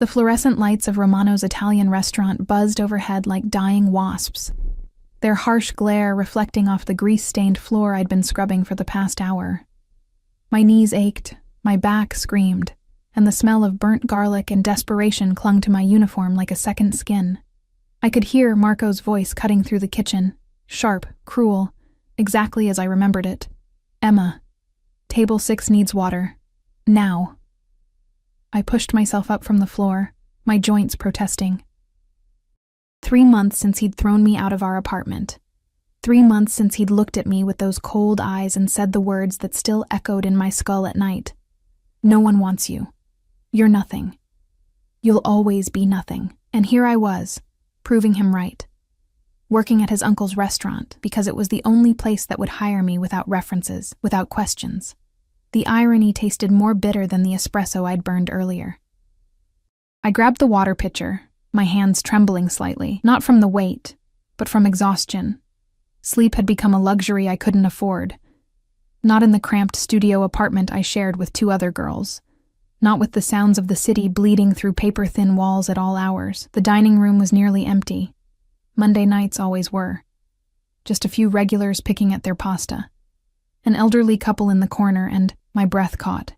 The fluorescent lights of Romano's Italian restaurant buzzed overhead like dying wasps, their harsh glare reflecting off the grease-stained floor I'd been scrubbing for the past hour. My knees ached, my back screamed, and the smell of burnt garlic and desperation clung to my uniform like a second skin. I could hear Marco's voice cutting through the kitchen, sharp, cruel, exactly as I remembered it. "Emma, table 6 needs water. Now." I pushed myself up from the floor, my joints protesting. 3 months since he'd thrown me out of our apartment. 3 months since he'd looked at me with those cold eyes and said the words that still echoed in my skull at night. "No one wants you. You're nothing. You'll always be nothing." And here I was, proving him right. Working at his uncle's restaurant because it was the only place that would hire me without references, without questions. The irony tasted more bitter than the espresso I'd burned earlier. I grabbed the water pitcher, my hands trembling slightly, not from the weight, but from exhaustion. Sleep had become a luxury I couldn't afford. Not in the cramped studio apartment I shared with 2 other girls. Not with the sounds of the city bleeding through paper-thin walls at all hours. The dining room was nearly empty. Monday nights always were. Just a few regulars picking at their pasta. An elderly couple in the corner, and my breath caught.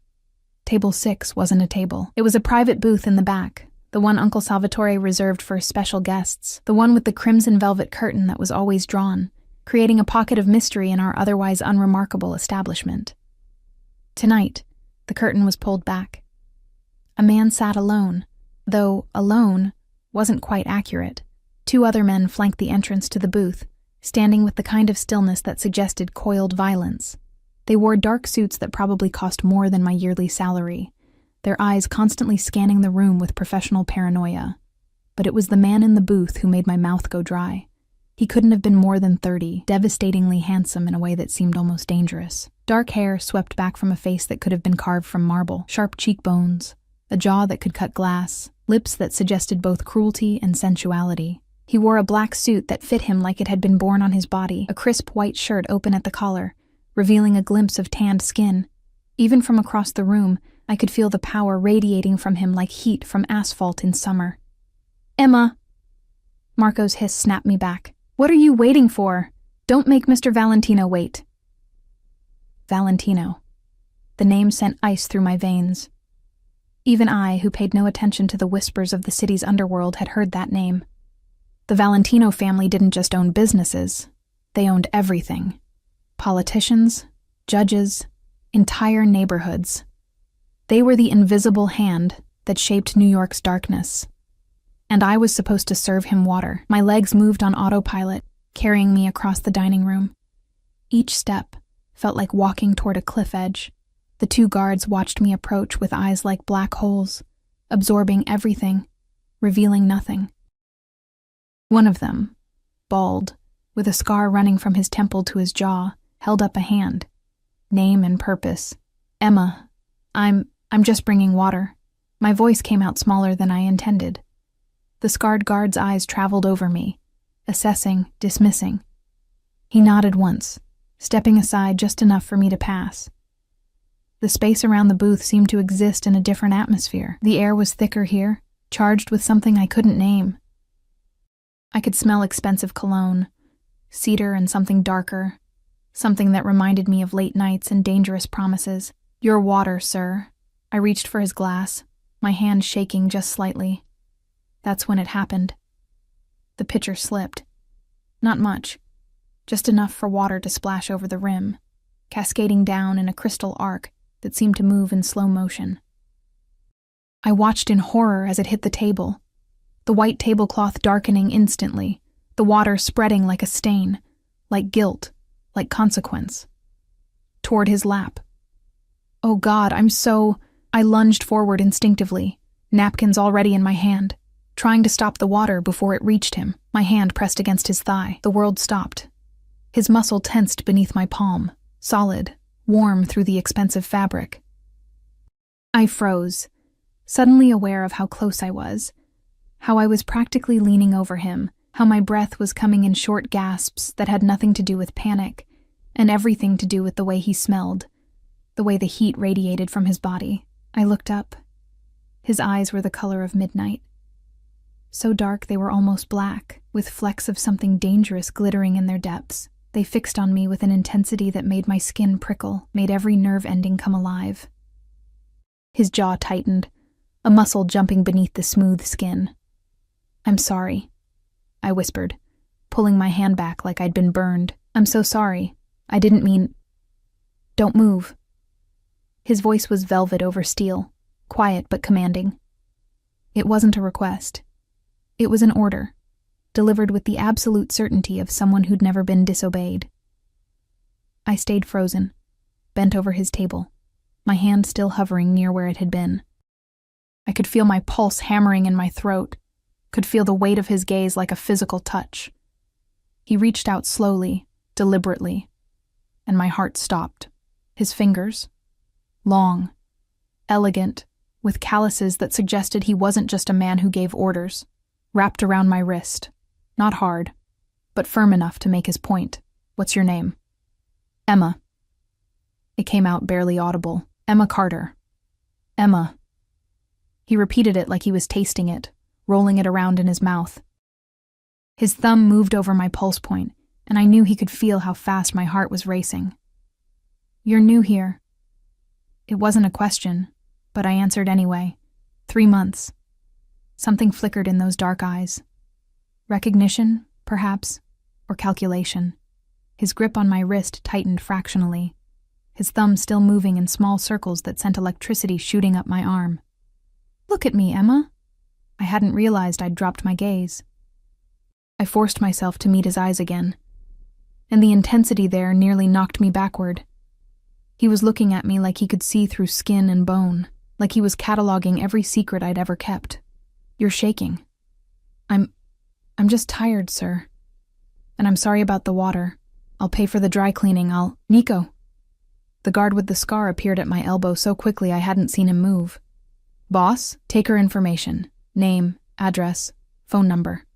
Table 6 wasn't a table. It was a private booth in the back, the one Uncle Salvatore reserved for special guests, the one with the crimson velvet curtain that was always drawn, creating a pocket of mystery in our otherwise unremarkable establishment. Tonight, the curtain was pulled back. A man sat alone, though alone wasn't quite accurate. 2 other men flanked the entrance to the booth, standing with the kind of stillness that suggested coiled violence. They wore dark suits that probably cost more than my yearly salary, their eyes constantly scanning the room with professional paranoia. But it was the man in the booth who made my mouth go dry. He couldn't have been more than 30, devastatingly handsome in a way that seemed almost dangerous. Dark hair swept back from a face that could have been carved from marble, sharp cheekbones, a jaw that could cut glass, lips that suggested both cruelty and sensuality. He wore a black suit that fit him like it had been born on his body, a crisp white shirt open at the collar, revealing a glimpse of tanned skin. Even from across the room, I could feel the power radiating from him like heat from asphalt in summer. "Emma!" Marco's hiss snapped me back. "What are you waiting for? Don't make Mr. Valentino wait." Valentino. The name sent ice through my veins. Even I, who paid no attention to the whispers of the city's underworld, had heard that name. The Valentino family didn't just own businesses, they owned everything. Politicians, judges, entire neighborhoods. They were the invisible hand that shaped New York's darkness. And I was supposed to serve him water. My legs moved on autopilot, carrying me across the dining room. Each step felt like walking toward a cliff edge. The 2 guards watched me approach with eyes like black holes, absorbing everything, revealing nothing. One of them, bald, with a scar running from his temple to his jaw, held up a hand. Name and purpose. "Emma, I'm just bringing water." My voice came out smaller than I intended. The scarred guard's eyes traveled over me, assessing, dismissing. He nodded once, stepping aside just enough for me to pass. The space around the booth seemed to exist in a different atmosphere. The air was thicker here, charged with something I couldn't name. I could smell expensive cologne, cedar and something darker, something that reminded me of late nights and dangerous promises. "Your water, sir." I reached for his glass, my hand shaking just slightly. That's when it happened. The pitcher slipped. Not much, just enough for water to splash over the rim, cascading down in a crystal arc that seemed to move in slow motion. I watched in horror as it hit the table, the white tablecloth darkening instantly, the water spreading like a stain, like guilt, like consequence. Toward his lap. "Oh God, I lunged forward instinctively, napkins already in my hand, trying to stop the water before it reached him. My hand pressed against his thigh. The world stopped. His muscle tensed beneath my palm, solid, warm through the expensive fabric. I froze, suddenly aware of how close I was, how I was practically leaning over him, how my breath was coming in short gasps that had nothing to do with panic, and everything to do with the way he smelled, the way the heat radiated from his body. I looked up. His eyes were the color of midnight. So dark they were almost black, with flecks of something dangerous glittering in their depths. They fixed on me with an intensity that made my skin prickle, made every nerve ending come alive. His jaw tightened, a muscle jumping beneath the smooth skin. "I'm sorry," I whispered, pulling my hand back like I'd been burned. "I'm so sorry. I didn't mean—" "Don't move." His voice was velvet over steel, quiet but commanding. It wasn't a request. It was an order, delivered with the absolute certainty of someone who'd never been disobeyed. I stayed frozen, bent over his table, my hand still hovering near where it had been. I could feel my pulse hammering in my throat, could feel the weight of his gaze like a physical touch. He reached out slowly, deliberately, and my heart stopped. His fingers, long, elegant, with calluses that suggested he wasn't just a man who gave orders, wrapped around my wrist, not hard, but firm enough to make his point. "What's your name?" "Emma." It came out barely audible. "Emma Carter." "Emma." He repeated it like he was tasting it, rolling it around in his mouth. His thumb moved over my pulse point, and I knew he could feel how fast my heart was racing. "You're new here." It wasn't a question, but I answered anyway. 3 months. Something flickered in those dark eyes. Recognition, perhaps, or calculation. His grip on my wrist tightened fractionally, his thumb still moving in small circles that sent electricity shooting up my arm. "Look at me, Emma." I hadn't realized I'd dropped my gaze. I forced myself to meet his eyes again, and the intensity there nearly knocked me backward. He was looking at me like he could see through skin and bone, like he was cataloging every secret I'd ever kept. "You're shaking." I'm just tired, sir. And I'm sorry about the water. I'll pay for the dry cleaning. Nico." The guard with the scar appeared at my elbow so quickly I hadn't seen him move. "Boss, take her information. Name, address, phone number."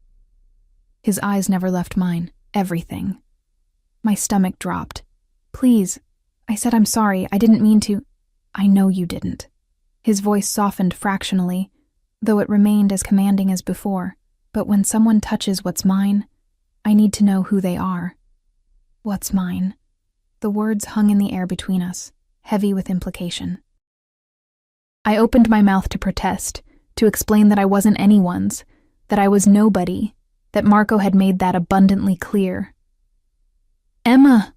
His eyes never left mine. Everything. My stomach dropped. "Please," I said, "I'm sorry. I didn't mean to." "I know you didn't." His voice softened fractionally, though it remained as commanding as before. "But when someone touches what's mine, I need to know who they are." "What's mine?" The words hung in the air between us, heavy with implication. I opened my mouth to protest, to explain that I wasn't anyone's, that I was nobody, that Marco had made that abundantly clear. "Emma,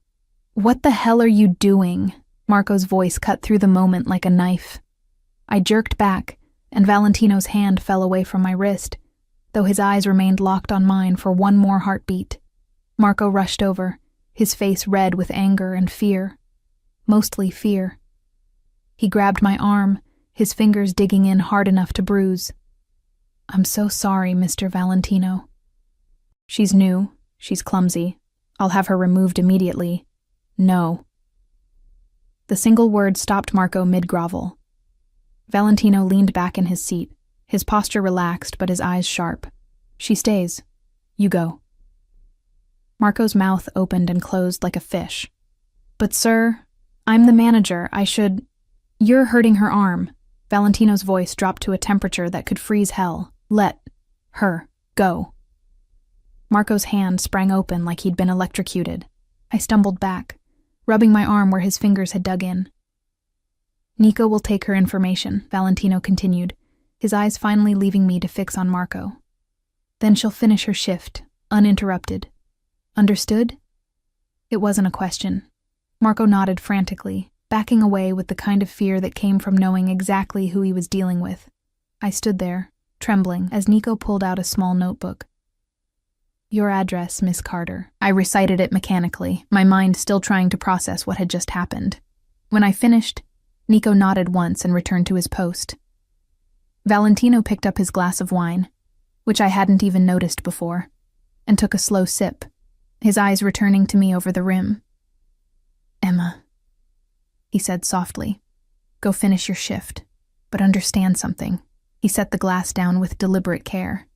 what the hell are you doing?" Marco's voice cut through the moment like a knife. I jerked back, and Valentino's hand fell away from my wrist, though his eyes remained locked on mine for one more heartbeat. Marco rushed over, his face red with anger and fear. Mostly fear. He grabbed my arm, his fingers digging in hard enough to bruise. "I'm so sorry, Mr. Valentino." "She's new. She's clumsy. I'll have her removed immediately." "No." The single word stopped Marco mid-grovel. Valentino leaned back in his seat, his posture relaxed but his eyes sharp. "She stays. You go." Marco's mouth opened and closed like a fish. "But sir, I'm the manager. I should—" "You're hurting her arm." Valentino's voice dropped to a temperature that could freeze hell. "Let her go." Marco's hand sprang open like he'd been electrocuted. I stumbled back, rubbing my arm where his fingers had dug in. "Nico will take her information," Valentino continued, his eyes finally leaving me to fix on Marco. "Then she'll finish her shift, uninterrupted. Understood?" It wasn't a question. Marco nodded frantically, backing away with the kind of fear that came from knowing exactly who he was dealing with. I stood there, trembling, as Nico pulled out a small notebook. "Your address, Miss Carter." I recited it mechanically, my mind still trying to process what had just happened. When I finished, Nico nodded once and returned to his post. Valentino picked up his glass of wine, which I hadn't even noticed before, and took a slow sip, his eyes returning to me over the rim. "Emma," he said softly, "go finish your shift, but understand something." He set the glass down with deliberate care.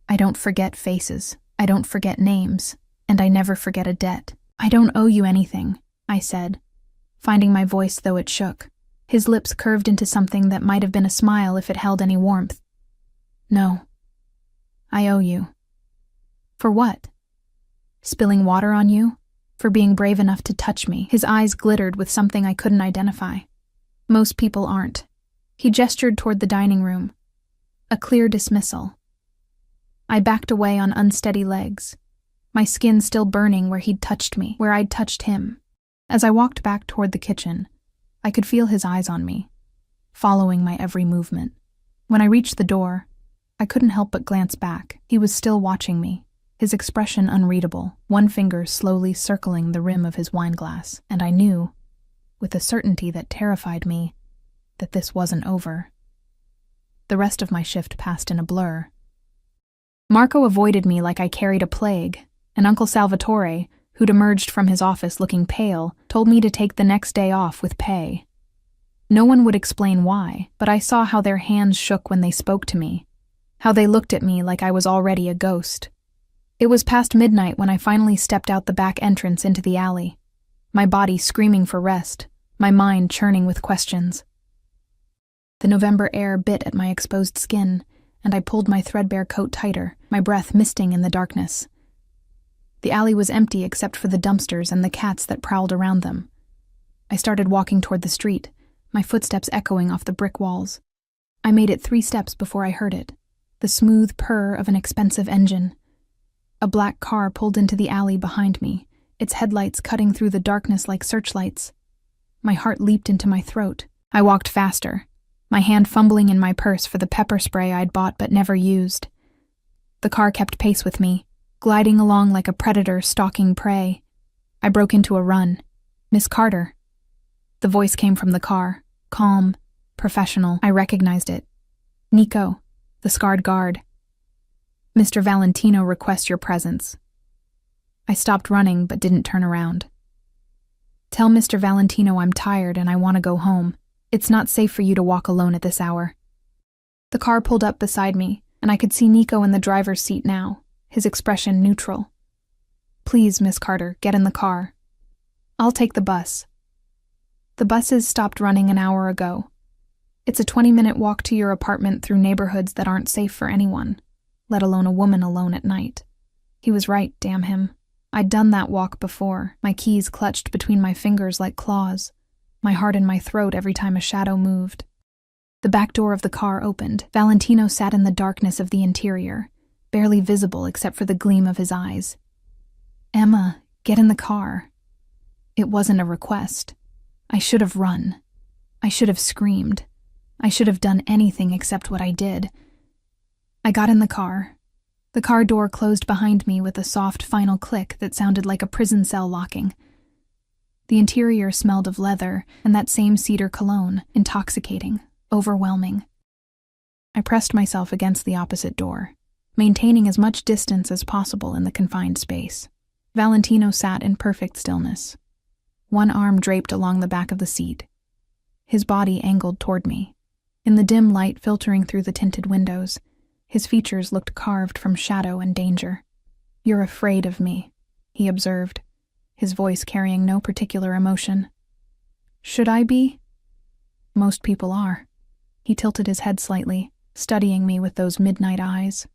"I don't forget faces, I don't forget names, and I never forget a debt. I don't owe you anything," I said, finding my voice though it shook. His lips curved into something that might have been a smile if it held any warmth. No. I owe you. For what? Spilling water on you? For being brave enough to touch me? His eyes glittered with something I couldn't identify. Most people aren't. He gestured toward the dining room. A clear dismissal. I backed away on unsteady legs, my skin still burning where he'd touched me, where I'd touched him. As I walked back toward the kitchen, I could feel his eyes on me, following my every movement. When I reached the door, I couldn't help but glance back. He was still watching me, his expression unreadable, one finger slowly circling the rim of his wineglass, and I knew, with a certainty that terrified me, that this wasn't over. The rest of my shift passed in a blur. Marco avoided me like I carried a plague, and Uncle Salvatore, who'd emerged from his office looking pale, told me to take the next day off with pay. No one would explain why, but I saw how their hands shook when they spoke to me, how they looked at me like I was already a ghost. It was past midnight when I finally stepped out the back entrance into the alley, my body screaming for rest, my mind churning with questions. The November air bit at my exposed skin, and I pulled my threadbare coat tighter, my breath misting in the darkness. The alley was empty except for the dumpsters and the cats that prowled around them. I started walking toward the street, my footsteps echoing off the brick walls. I made it 3 steps before I heard it, the smooth purr of an expensive engine. A black car pulled into the alley behind me, its headlights cutting through the darkness like searchlights. My heart leaped into my throat. I walked faster, my hand fumbling in my purse for the pepper spray I'd bought but never used. The car kept pace with me, gliding along like a predator stalking prey. I broke into a run. "Miss Carter." The voice came from the car, calm, professional. I recognized it. Nico, the scarred guard. "Mr. Valentino requests your presence." I stopped running but didn't turn around. "Tell Mr. Valentino I'm tired and I want to go home. It's not safe for you to walk alone at this hour." The car pulled up beside me, and I could see Nico in the driver's seat now, his expression neutral. "Please, Miss Carter, get in the car. I'll take the bus." "The buses stopped running an hour ago. It's a 20-minute walk to your apartment through neighborhoods that aren't safe for anyone, let alone a woman alone at night." He was right, damn him. I'd done that walk before, my keys clutched between my fingers like claws, my heart in my throat every time a shadow moved. The back door of the car opened. Valentino sat in the darkness of the interior, barely visible except for the gleam of his eyes. "Emma, get in the car." It wasn't a request. I should have run. I should have screamed. I should have done anything except what I did. I got in the car. The car door closed behind me with a soft final click that sounded like a prison cell locking. The interior smelled of leather and that same cedar cologne, intoxicating, overwhelming. I pressed myself against the opposite door, maintaining as much distance as possible in the confined space. Valentino sat in perfect stillness, one arm draped along the back of the seat, his body angled toward me. In the dim light filtering through the tinted windows, his features looked carved from shadow and danger. "You're afraid of me," he observed, his voice carrying no particular emotion. "Should I be?" "Most people are." He tilted his head slightly, studying me with those midnight eyes.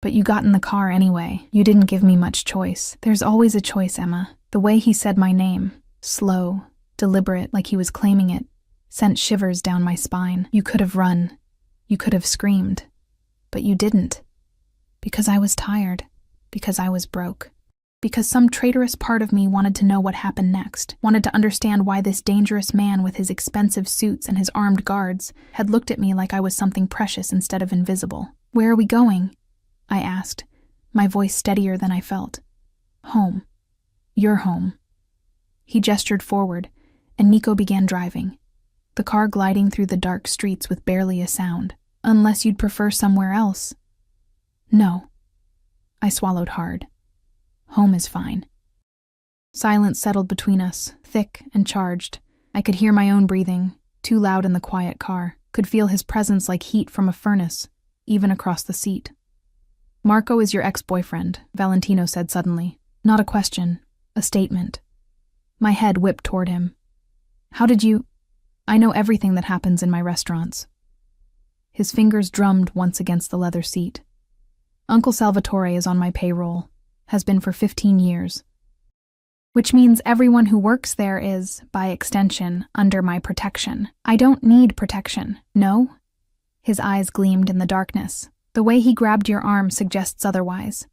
"But you got in the car anyway. You didn't give me much choice." "There's always a choice, Emma." The way he said my name, slow, deliberate, like he was claiming it, sent shivers down my spine. "You could have run. You could have screamed. But you didn't. Because I was tired. Because I was broke. Because some traitorous part of me wanted to know what happened next, wanted to understand why this dangerous man with his expensive suits and his armed guards had looked at me like I was something precious instead of invisible. "Where are we going?" I asked, my voice steadier than I felt. "Home. Your home." He gestured forward, and Nico began driving, the car gliding through the dark streets with barely a sound. "Unless you'd prefer somewhere else." "No." I swallowed hard. "Home is fine." Silence settled between us, thick and charged. I could hear my own breathing, too loud in the quiet car, could feel his presence like heat from a furnace, even across the seat. "Marco is your ex-boyfriend," Valentino said suddenly. Not a question, a statement. My head whipped toward him. "How did you—" I know everything that happens in my restaurants. His fingers drummed once against the leather seat. Uncle Salvatore is on my payroll, has been for 15 years. Which means everyone who works there is, by extension, under my protection. I don't need protection, no? His eyes gleamed in the darkness. The way he grabbed your arm suggests otherwise.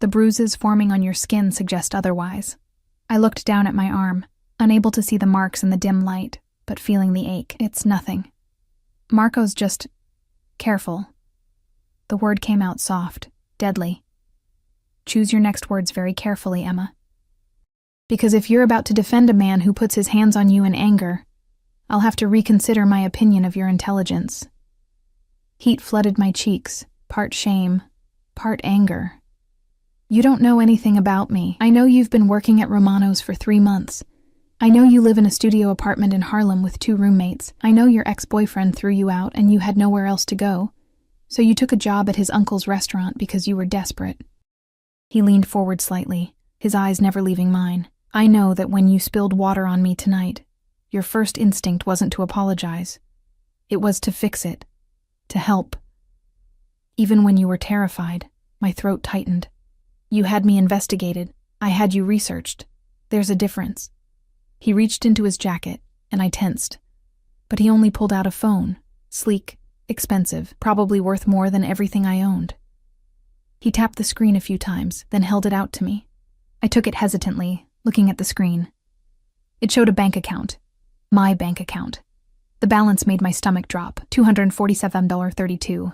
The bruises forming on your skin suggest otherwise. I looked down at my arm, unable to see the marks in the dim light, but feeling the ache. It's nothing. Marco's just... careful. The word came out soft, deadly. Choose your next words very carefully, Emma. Because if you're about to defend a man who puts his hands on you in anger, I'll have to reconsider my opinion of your intelligence. Heat flooded my cheeks, part shame, part anger. You don't know anything about me. I know you've been working at Romano's for 3 months. I know you live in a studio apartment in Harlem with 2 roommates. I know your ex-boyfriend threw you out and you had nowhere else to go, so you took a job at his uncle's restaurant because you were desperate. He leaned forward slightly, his eyes never leaving mine. I know that when you spilled water on me tonight, your first instinct wasn't to apologize. It was to fix it, to help. Even when you were terrified, my throat tightened. You had me investigated. I had you researched. There's a difference. He reached into his jacket, and I tensed. But he only pulled out a phone, sleek, expensive, probably worth more than everything I owned. He tapped the screen a few times, then held it out to me. I took it hesitantly, looking at the screen. It showed a bank account. My bank account. The balance made my stomach drop, $247.32.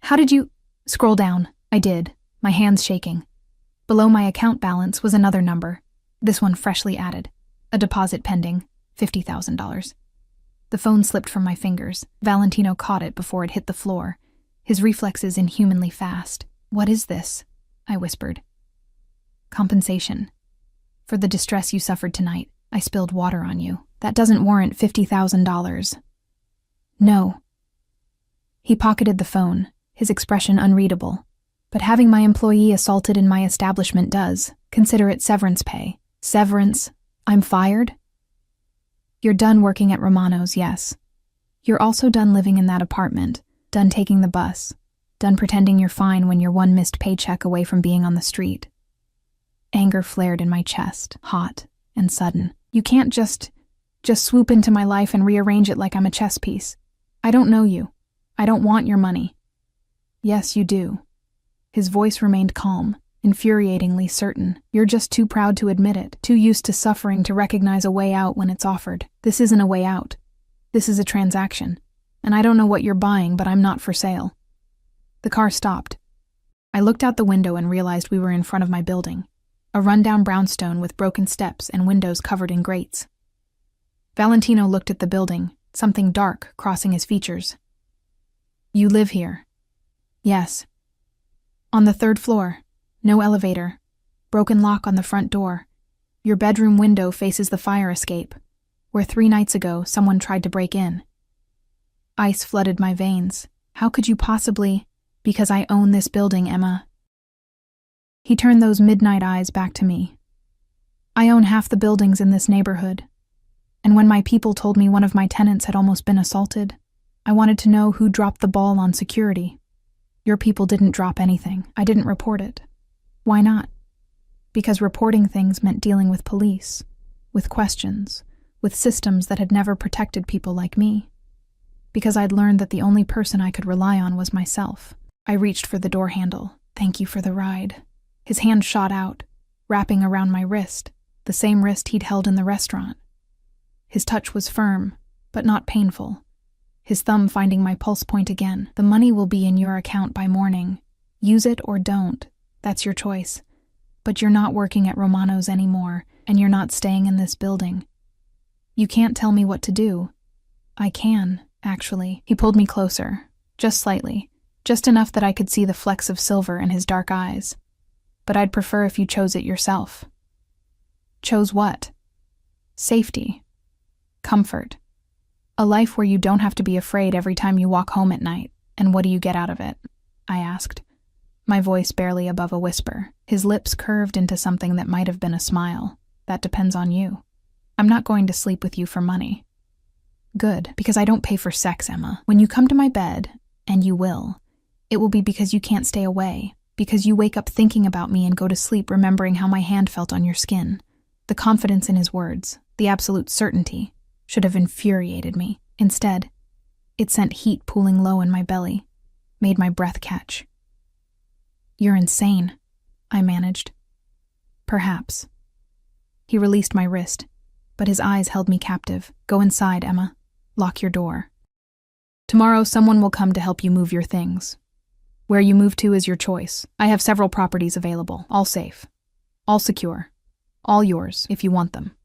How did you... Scroll down. I did, my hands shaking. Below my account balance was another number, this one freshly added. A deposit pending, $50,000. The phone slipped from my fingers. Valentino caught it before it hit the floor, his reflexes inhumanly fast. What is this? I whispered. Compensation. For the distress you suffered tonight, I spilled water on you. That doesn't warrant $50,000. No. He pocketed the phone, his expression unreadable. But having my employee assaulted in my establishment does. Consider it severance pay. Severance? I'm fired? You're done working at Romano's, yes. You're also done living in that apartment, done taking the bus, done pretending you're fine when you're one missed paycheck away from being on the street. Anger flared in my chest, hot and sudden. You can't just swoop into my life and rearrange it like I'm a chess piece. I don't know you. I don't want your money. Yes, you do. His voice remained calm, infuriatingly certain. You're just too proud to admit it, too used to suffering to recognize a way out when it's offered. This isn't a way out. This is a transaction. And I don't know what you're buying, but I'm not for sale. The car stopped. I looked out the window and realized we were in front of my building, a rundown brownstone with broken steps and windows covered in grates. Valentino looked at the building, something dark crossing his features. You live here? Yes. On the 3rd floor. No elevator. Broken lock on the front door. Your bedroom window faces the fire escape, where 3 nights ago someone tried to break in. Ice flooded my veins. How could you possibly... Because I own this building, Emma. He turned those midnight eyes back to me. I own half the buildings in this neighborhood. And when my people told me one of my tenants had almost been assaulted, I wanted to know who dropped the ball on security. Your people didn't drop anything. I didn't report it. Why not? Because reporting things meant dealing with police, with questions, with systems that had never protected people like me. Because I'd learned that the only person I could rely on was myself. I reached for the door handle. Thank you for the ride. His hand shot out, wrapping around my wrist, the same wrist he'd held in the restaurant. His touch was firm, but not painful. His thumb finding my pulse point again. The money will be in your account by morning. Use it or don't. That's your choice. But you're not working at Romano's anymore, and you're not staying in this building. You can't tell me what to do. I can, actually. He pulled me closer, just slightly, just enough that I could see the flecks of silver in his dark eyes. But I'd prefer if you chose it yourself. Chose what? Safety. Comfort. A life where you don't have to be afraid every time you walk home at night. And what do you get out of it? I asked, my voice barely above a whisper. His lips curved into something that might have been a smile. That depends on you. I'm not going to sleep with you for money. Good, because I don't pay for sex, Emma. When you come to my bed, and you will, it will be because you can't stay away, because you wake up thinking about me and go to sleep remembering how my hand felt on your skin. The confidence in his words, the absolute certainty, should have infuriated me. Instead, it sent heat pooling low in my belly, made my breath catch. You're insane, I managed. Perhaps. He released my wrist, but his eyes held me captive. Go inside, Emma. Lock your door. Tomorrow someone will come to help you move your things. Where you move to is your choice. I have several properties available, all safe, all secure, all yours if you want them.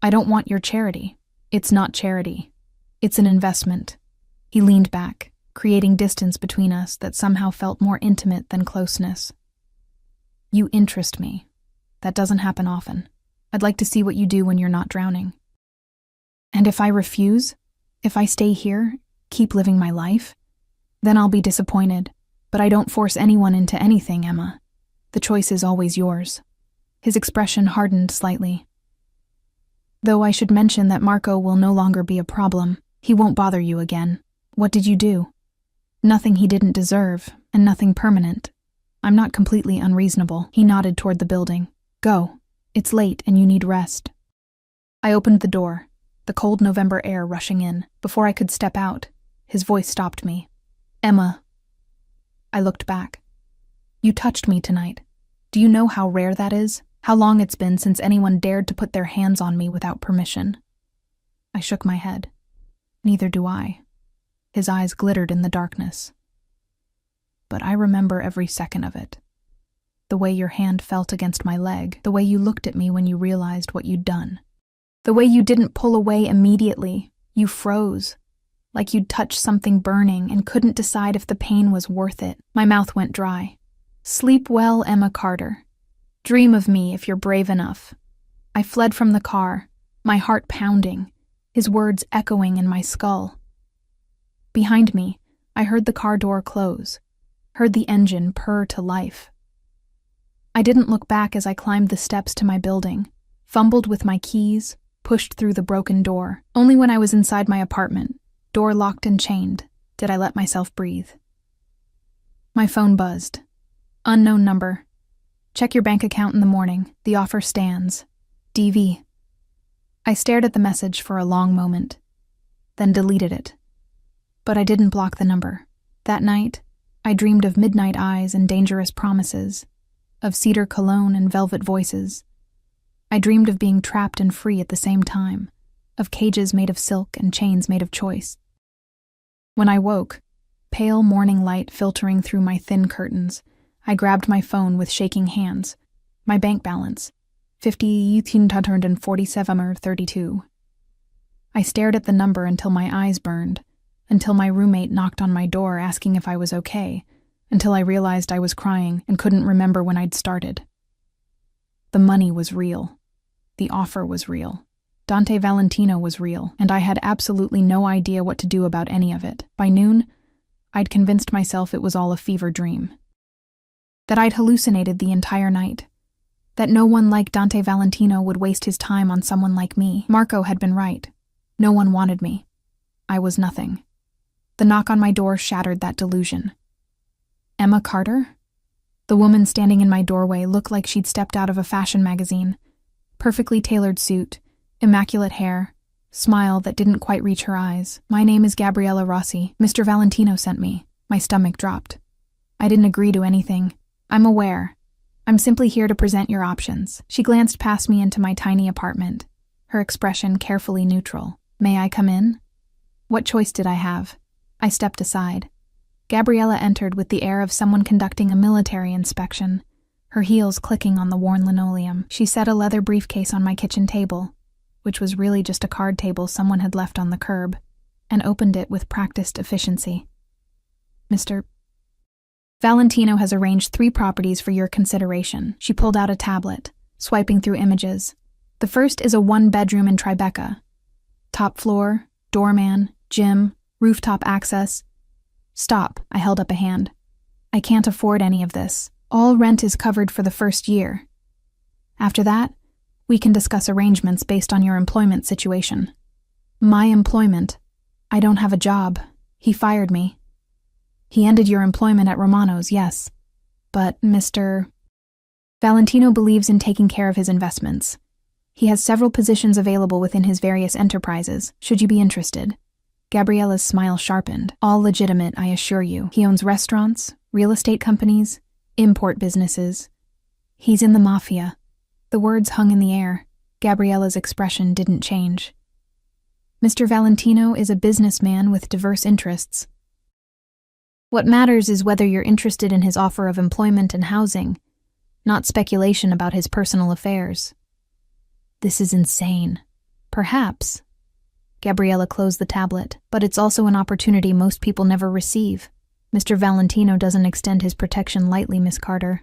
I don't want your charity. It's not charity. It's an investment. He leaned back, creating distance between us that somehow felt more intimate than closeness. You interest me. That doesn't happen often. I'd like to see what you do when you're not drowning. And if I refuse, if I stay here, keep living my life, then I'll be disappointed. But I don't force anyone into anything, Emma. The choice is always yours. His expression hardened slightly. Though I should mention that Marco will no longer be a problem. He won't bother you again. What did you do? Nothing he didn't deserve, and nothing permanent. I'm not completely unreasonable. He nodded toward the building. Go. It's late and you need rest. I opened the door, the cold November air rushing in. Before I could step out, his voice stopped me. Emma. I looked back. You touched me tonight. Do you know how rare that is? How long it's been since anyone dared to put their hands on me without permission? I shook my head. Neither do I. His eyes glittered in the darkness. But I remember every second of it. The way your hand felt against my leg, the way you looked at me when you realized what you'd done. The way you didn't pull away immediately. You froze, like you'd touched something burning and couldn't decide if the pain was worth it. My mouth went dry. Sleep well, Emma Carter. Dream of me if you're brave enough. I fled from the car, my heart pounding, his words echoing in my skull. Behind me, I heard the car door close, heard the engine purr to life. I didn't look back as I climbed the steps to my building, fumbled with my keys, pushed through the broken door. Only when I was inside my apartment, door locked and chained, did I let myself breathe. My phone buzzed. Unknown number. Check your bank account in the morning. The offer stands. DV. I stared at the message for a long moment, then deleted it. But I didn't block the number. That night, I dreamed of midnight eyes and dangerous promises, of cedar cologne and velvet voices. I dreamed of being trapped and free at the same time, of cages made of silk and chains made of choice. When I woke, pale morning light filtering through my thin curtains, I grabbed my phone with shaking hands. My bank balance, 50,147.32. I stared at the number until my eyes burned, until my roommate knocked on my door asking if I was okay, until I realized I was crying and couldn't remember when I'd started. The money was real. The offer was real. Dante Valentino was real, and I had absolutely no idea what to do about any of it. By noon, I'd convinced myself it was all a fever dream. That I'd hallucinated the entire night. That no one like Dante Valentino would waste his time on someone like me. Marco had been right. No one wanted me. I was nothing. The knock on my door shattered that delusion. Emma Carter? The woman standing in my doorway looked like she'd stepped out of a fashion magazine. Perfectly tailored suit, immaculate hair, smile that didn't quite reach her eyes. My name is Gabriella Rossi. Mr. Valentino sent me. My stomach dropped. I didn't agree to anything. I'm aware. I'm simply here to present your options. She glanced past me into my tiny apartment, her expression carefully neutral. May I come in? What choice did I have? I stepped aside. Gabriella entered with the air of someone conducting a military inspection, her heels clicking on the worn linoleum. She set a leather briefcase on my kitchen table, which was really just a card table someone had left on the curb, and opened it with practiced efficiency. Mr. Valentino has arranged 3 properties for your consideration. She pulled out a tablet, swiping through images. The first is a 1-bedroom in Tribeca. Top floor, doorman, gym, rooftop access. Stop, I held up a hand. I can't afford any of this. All rent is covered for the first year. After that, we can discuss arrangements based on your employment situation. My employment. I don't have a job. He fired me. He ended your employment at Romano's, yes. But Mr. Valentino believes in taking care of his investments. He has several positions available within his various enterprises, should you be interested. Gabriella's smile sharpened. All legitimate, I assure you. He owns restaurants, real estate companies, import businesses. He's in the Mafia. The words hung in the air. Gabriella's expression didn't change. Mr. Valentino is a businessman with diverse interests. What matters is whether you're interested in his offer of employment and housing, not speculation about his personal affairs. This is insane. Perhaps. Gabriella closed the tablet, but it's also an opportunity most people never receive. Mr. Valentino doesn't extend his protection lightly, Miss Carter.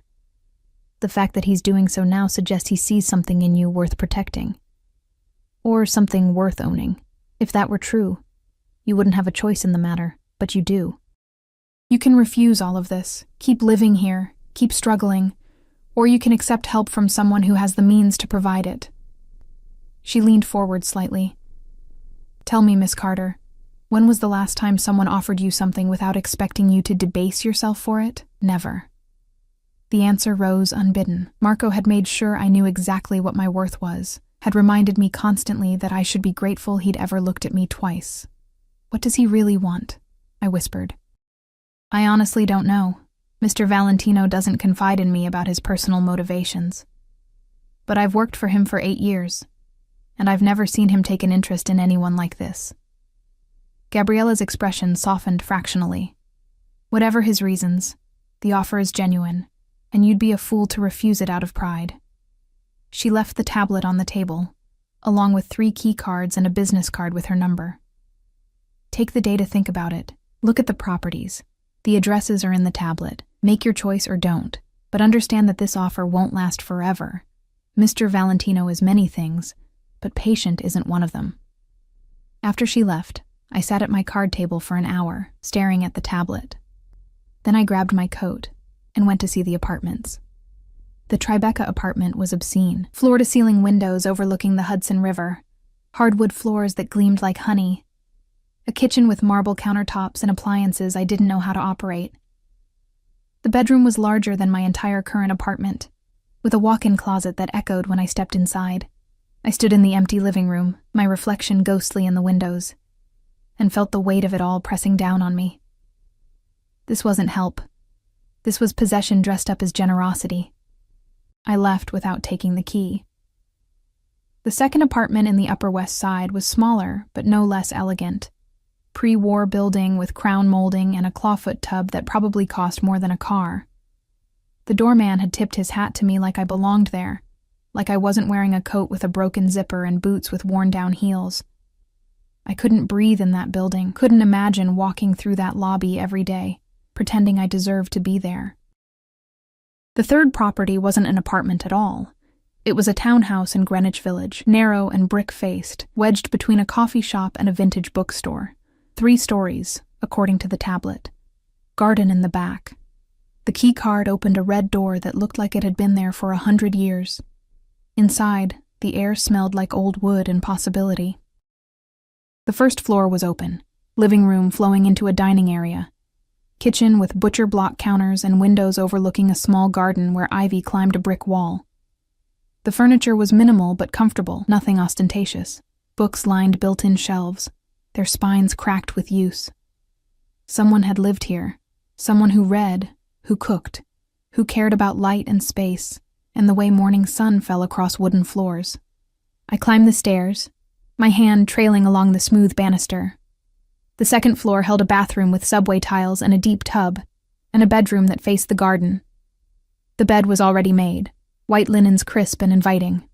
The fact that he's doing so now suggests he sees something in you worth protecting. Or something worth owning. If that were true, you wouldn't have a choice in the matter, but you do. You can refuse all of this, keep living here, keep struggling, or you can accept help from someone who has the means to provide it. She leaned forward slightly. Tell me, Miss Carter, when was the last time someone offered you something without expecting you to debase yourself for it? Never. The answer rose unbidden. Marco had made sure I knew exactly what my worth was, had reminded me constantly that I should be grateful he'd ever looked at me twice. What does he really want? I whispered. I honestly don't know. Mr. Valentino doesn't confide in me about his personal motivations. But I've worked for him for 8 years, and I've never seen him take an interest in anyone like this. Gabriella's expression softened fractionally. Whatever his reasons, the offer is genuine, and you'd be a fool to refuse it out of pride. She left the tablet on the table, along with 3 key cards and a business card with her number. Take the day to think about it. Look at the properties. The addresses are in the tablet. Make your choice or don't, but understand that this offer won't last forever. Mr. Valentino is many things, but patient isn't one of them. After she left, I sat at my card table for an hour, staring at the tablet. Then I grabbed my coat and went to see the apartments. The Tribeca apartment was obscene. Floor-to-ceiling windows overlooking the Hudson River, hardwood floors that gleamed like honey, a kitchen with marble countertops and appliances I didn't know how to operate. The bedroom was larger than my entire current apartment, with a walk-in closet that echoed when I stepped inside. I stood in the empty living room, my reflection ghostly in the windows, and felt the weight of it all pressing down on me. This wasn't help. This was possession dressed up as generosity. I left without taking the key. The second apartment in the Upper West Side was smaller, but no less elegant. Pre-war building with crown molding and a clawfoot tub that probably cost more than a car. The doorman had tipped his hat to me like I belonged there, like I wasn't wearing a coat with a broken zipper and boots with worn-down heels. I couldn't breathe in that building, couldn't imagine walking through that lobby every day, pretending I deserved to be there. The third property wasn't an apartment at all. It was a townhouse in Greenwich Village, narrow and brick-faced, wedged between a coffee shop and a vintage bookstore. 3 stories, according to the tablet. Garden in the back. The key card opened a red door that looked like it had been there for 100 years. Inside, the air smelled like old wood and possibility. The first floor was open, living room flowing into a dining area. Kitchen with butcher block counters and windows overlooking a small garden where ivy climbed a brick wall. The furniture was minimal but comfortable, nothing ostentatious. Books lined built-in shelves, their spines cracked with use. Someone had lived here, someone who read, who cooked, who cared about light and space, and the way morning sun fell across wooden floors. I climbed the stairs, my hand trailing along the smooth banister. The second floor held a bathroom with subway tiles and a deep tub, and a bedroom that faced the garden. The bed was already made, white linens crisp and inviting.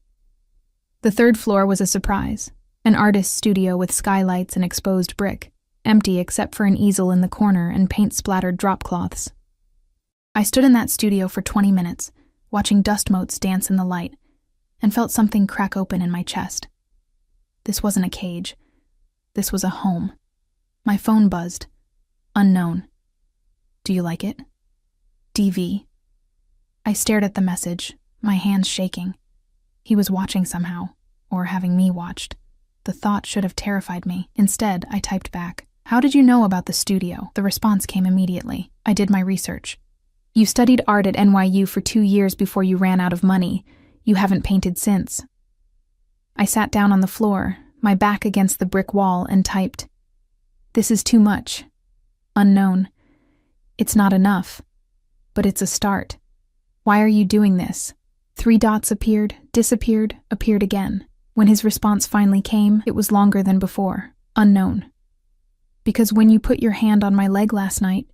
The third floor was a surprise, an artist's studio with skylights and exposed brick, empty except for an easel in the corner and paint-splattered drop cloths. I stood in that studio for 20 minutes, watching dust motes dance in the light, and felt something crack open in my chest. This wasn't a cage. This was a home. My phone buzzed. Unknown. Do you like it? DV. I stared at the message, my hands shaking. He was watching somehow, or having me watched. The thought should have terrified me. Instead, I typed back, "How did you know about the studio?" The response came immediately. "I did my research. You studied art at NYU for 2 years before you ran out of money. You haven't painted since." I sat down on the floor, my back against the brick wall, and typed, "This is too much. Unknown. It's not enough. But it's a start. Why are you doing this?" 3 dots appeared, disappeared, appeared again. When his response finally came, it was longer than before. "Unknown. Because when you put your hand on my leg last night,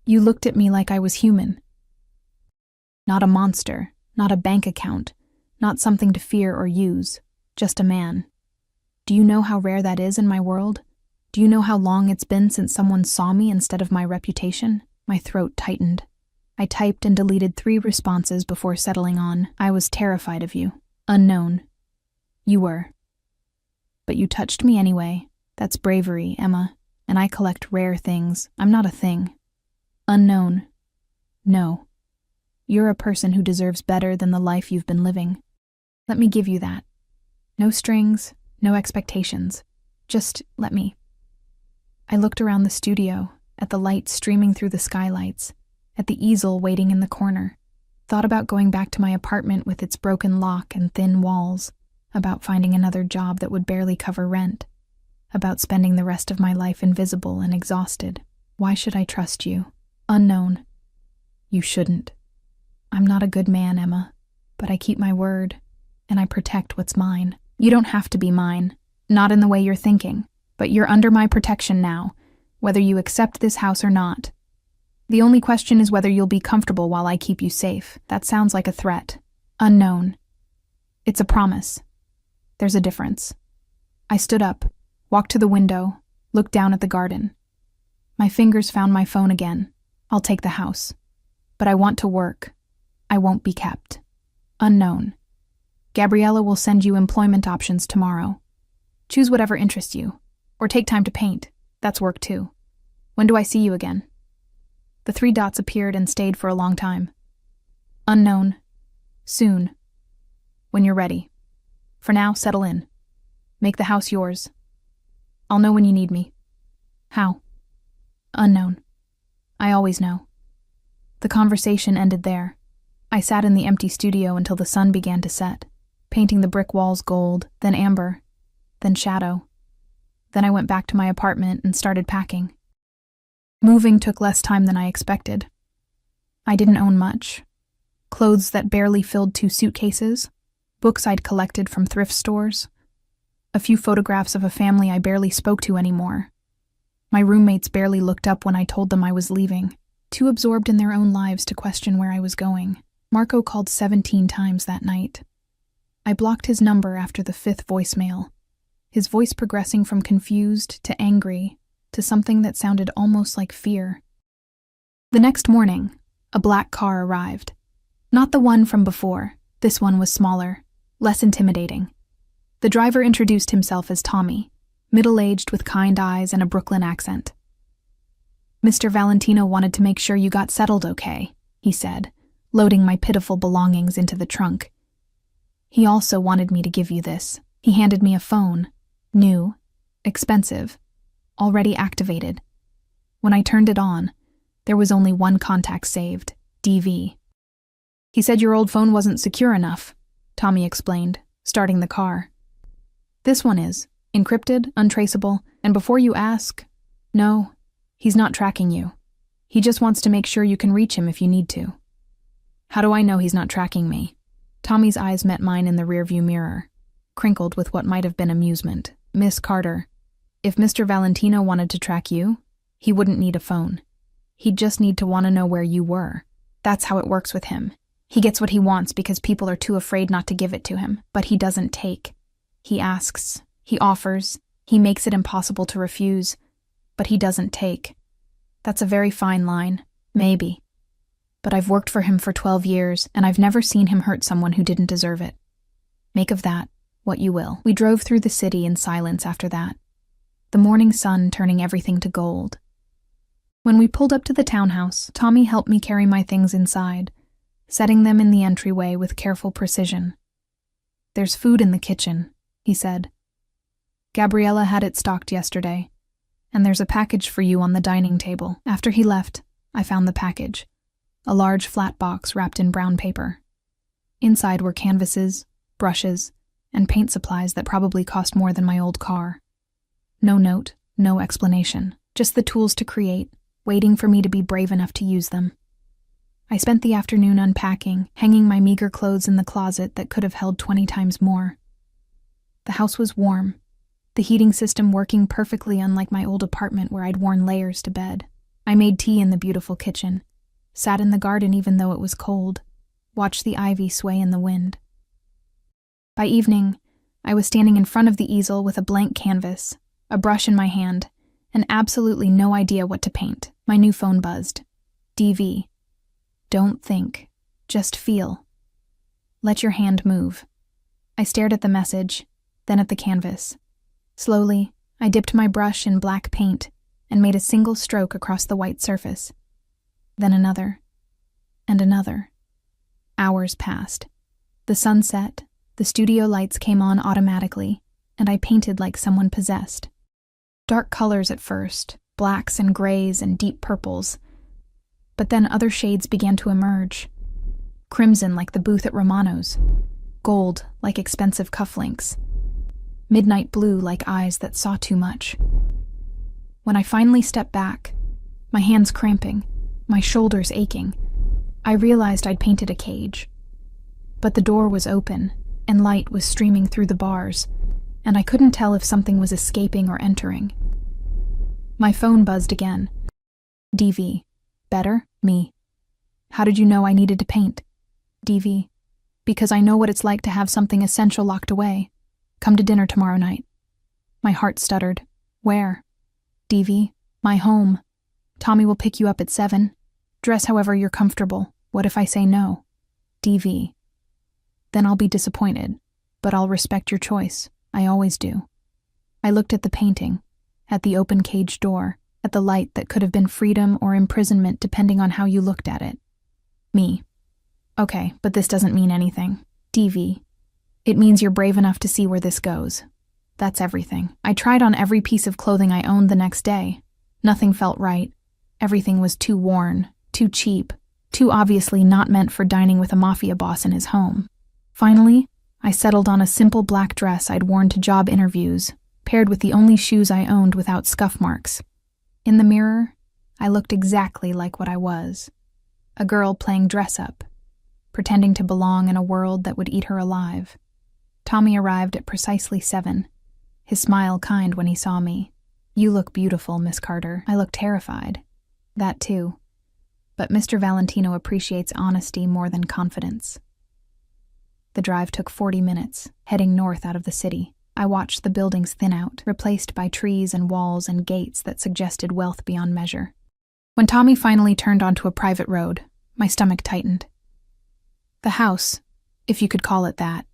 you looked at me like I was human. Not a monster, not a bank account, not something to fear or use, just a man. Do you know how rare that is in my world? Do you know how long it's been since someone saw me instead of my reputation?" My throat tightened. I typed and deleted 3 responses before settling on, "I was terrified of you. Unknown. You were. But you touched me anyway. That's bravery, Emma. And I collect rare things. I'm not a thing. Unknown. No. You're a person who deserves better than the life you've been living. Let me give you that. No strings, no expectations. Just let me." I looked around the studio, at the light streaming through the skylights, at the easel waiting in the corner, thought about going back to my apartment with its broken lock and thin walls, about finding another job that would barely cover rent, about spending the rest of my life invisible and exhausted. Why should I trust you? Unknown. You shouldn't. I'm not a good man, Emma, but I keep my word, and I protect what's mine. You don't have to be mine, not in the way you're thinking, but you're under my protection now, whether you accept this house or not. The only question is whether you'll be comfortable while I keep you safe. That sounds like a threat. Unknown. It's a promise. There's a difference. I stood up, walked to the window, looked down at the garden. My fingers found my phone again. I'll take the house. But I want to work. I won't be kept. Unknown. Gabriella will send you employment options tomorrow. Choose whatever interests you. Or take time to paint. That's work too. When do I see you again? The 3 dots appeared and stayed for a long time. Unknown. Soon. When you're ready. For now, settle in. Make the house yours. I'll know when you need me. How? Unknown. I always know. The conversation ended there. I sat in the empty studio until the sun began to set, painting the brick walls gold, then amber, then shadow. Then I went back to my apartment and started packing. Moving took less time than I expected. I didn't own much. Clothes that barely filled 2 suitcases, books I'd collected from thrift stores, a few photographs of a family I barely spoke to anymore. My roommates barely looked up when I told them I was leaving, too absorbed in their own lives to question where I was going. Marco called 17 times that night. I blocked his number after the 5th voicemail, his voice progressing from confused to angry to something that sounded almost like fear. The next morning, a black car arrived. Not the one from before. This one was smaller, less intimidating. The driver introduced himself as Tommy, middle-aged with kind eyes and a Brooklyn accent. "Mr. Valentino wanted to make sure you got settled okay," he said, loading my pitiful belongings into the trunk. "He also wanted me to give you this." He handed me a phone, new, expensive, already activated. When I turned it on, there was only one contact saved, DV. "He said your old phone wasn't secure enough," Tommy explained, starting the car. "This one is, encrypted, untraceable, and before you ask, no, he's not tracking you. He just wants to make sure you can reach him if you need to." "How do I know he's not tracking me?" Tommy's eyes met mine in the rearview mirror, crinkled with what might have been amusement. "Miss Carter, if Mr. Valentino wanted to track you, he wouldn't need a phone. He'd just need to want to know where you were. That's how it works with him. He gets what he wants because people are too afraid not to give it to him, but he doesn't take. He asks, he offers, he makes it impossible to refuse, but he doesn't take. That's a very fine line, maybe. But I've worked for him for 12 years, and I've never seen him hurt someone who didn't deserve it. Make of that what you will." We drove through the city in silence after that, the morning sun turning everything to gold. When we pulled up to the townhouse, Tommy helped me carry my things inside, setting them in the entryway with careful precision. "There's food in the kitchen," he said. Gabriella had it stocked yesterday, and there's a package for you on the dining table. After he left, I found the package, a large flat box wrapped in brown paper. Inside were canvases, brushes, and paint supplies that probably cost more than my old car. No note, no explanation, just the tools to create, waiting for me to be brave enough to use them. I spent the afternoon unpacking, hanging my meager clothes in the closet that could have held 20 times more. The house was warm, the heating system working perfectly, unlike my old apartment where I'd worn layers to bed. I made tea in the beautiful kitchen, sat in the garden even though it was cold, watched the ivy sway in the wind. By evening, I was standing in front of the easel with a blank canvas, a brush in my hand, and absolutely no idea what to paint. My new phone buzzed. DV. Don't think. Just feel. Let your hand move. I stared at the message, then at the canvas. Slowly, I dipped my brush in black paint and made a single stroke across the white surface. Then another, and another. Hours passed. The sun set, the studio lights came on automatically, and I painted like someone possessed. Dark colors at first, blacks and grays and deep purples. But then other shades began to emerge. Crimson like the booth at Romano's. Gold like expensive cufflinks. Midnight blue like eyes that saw too much. When I finally stepped back, my hands cramping, my shoulders aching, I realized I'd painted a cage. But the door was open, and light was streaming through the bars, and I couldn't tell if something was escaping or entering. My phone buzzed again. DV. Better? Me. How did you know I needed to paint? DV. Because I know what it's like to have something essential locked away. Come to dinner tomorrow night. My heart stuttered. Where? DV. My home. Tommy will pick you up at 7. Dress however you're comfortable. What if I say no? DV. Then I'll be disappointed, but I'll respect your choice. I always do. I looked at the painting, at the open cage door, at the light that could have been freedom or imprisonment depending on how you looked at it. Me. Okay, but this doesn't mean anything. DV. It means you're brave enough to see where this goes. That's everything. I tried on every piece of clothing I owned the next day. Nothing felt right. Everything was too worn, too cheap, too obviously not meant for dining with a mafia boss in his home. Finally, I settled on a simple black dress I'd worn to job interviews, paired with the only shoes I owned without scuff marks. In the mirror, I looked exactly like what I was. A girl playing dress-up, pretending to belong in a world that would eat her alive. Tommy arrived at precisely 7, his smile kind when he saw me. You look beautiful, Miss Carter. I look terrified. That too. But Mr. Valentino appreciates honesty more than confidence. The drive took 40 minutes, heading north out of the city. I watched the buildings thin out, replaced by trees and walls and gates that suggested wealth beyond measure. When Tommy finally turned onto a private road, my stomach tightened. The house, if you could call it that,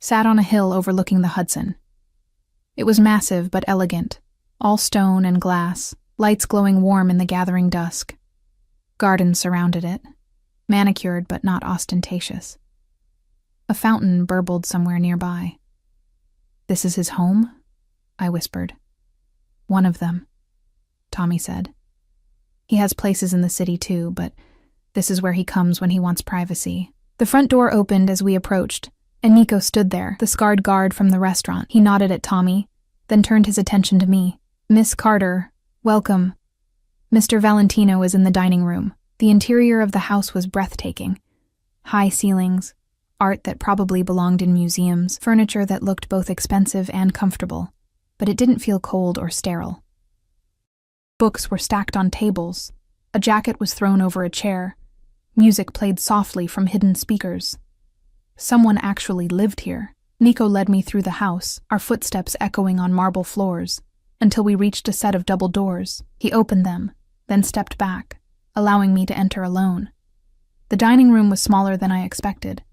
sat on a hill overlooking the Hudson. It was massive but elegant, all stone and glass, lights glowing warm in the gathering dusk. Gardens surrounded it, manicured but not ostentatious. A fountain burbled somewhere nearby. This is his home? I whispered. One of them, Tommy said. He has places in the city too, but this is where he comes when he wants privacy. The front door opened as we approached, and Nico stood there, the scarred guard from the restaurant. He nodded at Tommy, then turned his attention to me. Miss Carter, welcome. Mr. Valentino is in the dining room. The interior of the house was breathtaking. High ceilings, art that probably belonged in museums, furniture that looked both expensive and comfortable, but it didn't feel cold or sterile. Books were stacked on tables. A jacket was thrown over a chair. Music played softly from hidden speakers. Someone actually lived here. Nico led me through the house, our footsteps echoing on marble floors, until we reached a set of double doors. He opened them, then stepped back, allowing me to enter alone. The dining room was smaller than I expected.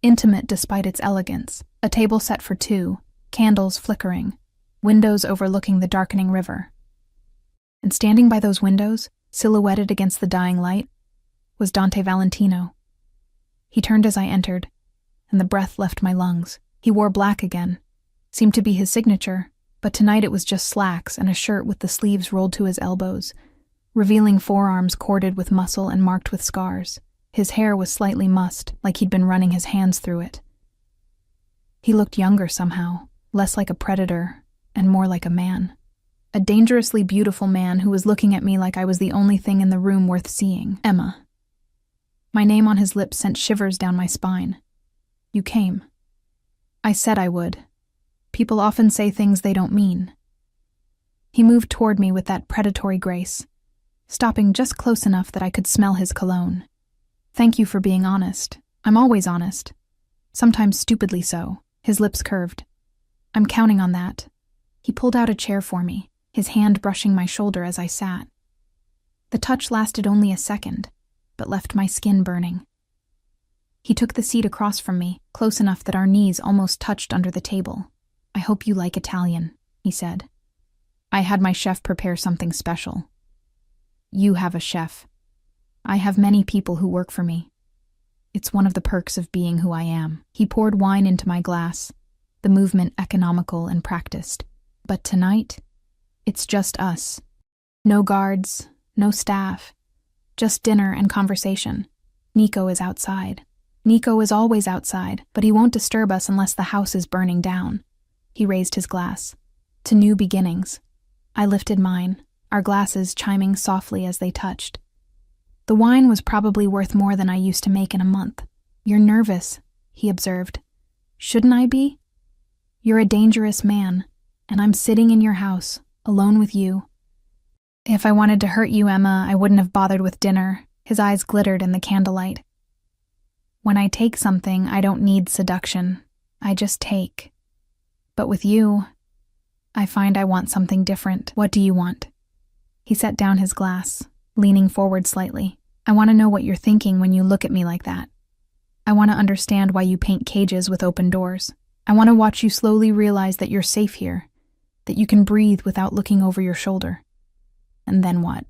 Intimate despite its elegance, a table set for 2, candles flickering, windows overlooking the darkening river. And standing by those windows, silhouetted against the dying light, was Dante Valentino. He turned as I entered, and the breath left my lungs. He wore black again, seemed to be his signature, But tonight it was just slacks and a shirt with the sleeves rolled to his elbows, revealing forearms corded with muscle and marked with scars. His hair was slightly mussed, like he'd been running his hands through it. He looked younger somehow, less like a predator and more like a man. A dangerously beautiful man who was looking at me like I was the only thing in the room worth seeing. Emma. My name on his lips sent shivers down my spine. You came. I said I would. People often say things they don't mean. He moved toward me with that predatory grace, stopping just close enough that I could smell his cologne. Thank you for being honest. I'm always honest. Sometimes stupidly so. His lips curved. I'm counting on that. He pulled out a chair for me, his hand brushing my shoulder as I sat. The touch lasted only a second, but left my skin burning. He took the seat across from me, close enough that our knees almost touched under the table. I hope you like Italian, he said. I had my chef prepare something special. You have a chef. I have many people who work for me. It's one of the perks of being who I am. He poured wine into my glass, the movement economical and practiced. But tonight, it's just us. No guards, no staff, just dinner and conversation. Nico is outside. Nico is always outside, but he won't disturb us unless the house is burning down. He raised his glass. To new beginnings. I lifted mine, our glasses chiming softly as they touched. The wine was probably worth more than I used to make in a month. You're nervous, he observed. Shouldn't I be? You're a dangerous man, and I'm sitting in your house, alone with you. If I wanted to hurt you, Emma, I wouldn't have bothered with dinner. His eyes glittered in the candlelight. When I take something, I don't need seduction. I just take. But with you, I find I want something different. What do you want? He set down his glass, leaning forward slightly. I want to know what you're thinking when you look at me like that. I want to understand why you paint cages with open doors. I want to watch you slowly realize that you're safe here, that you can breathe without looking over your shoulder. And then what?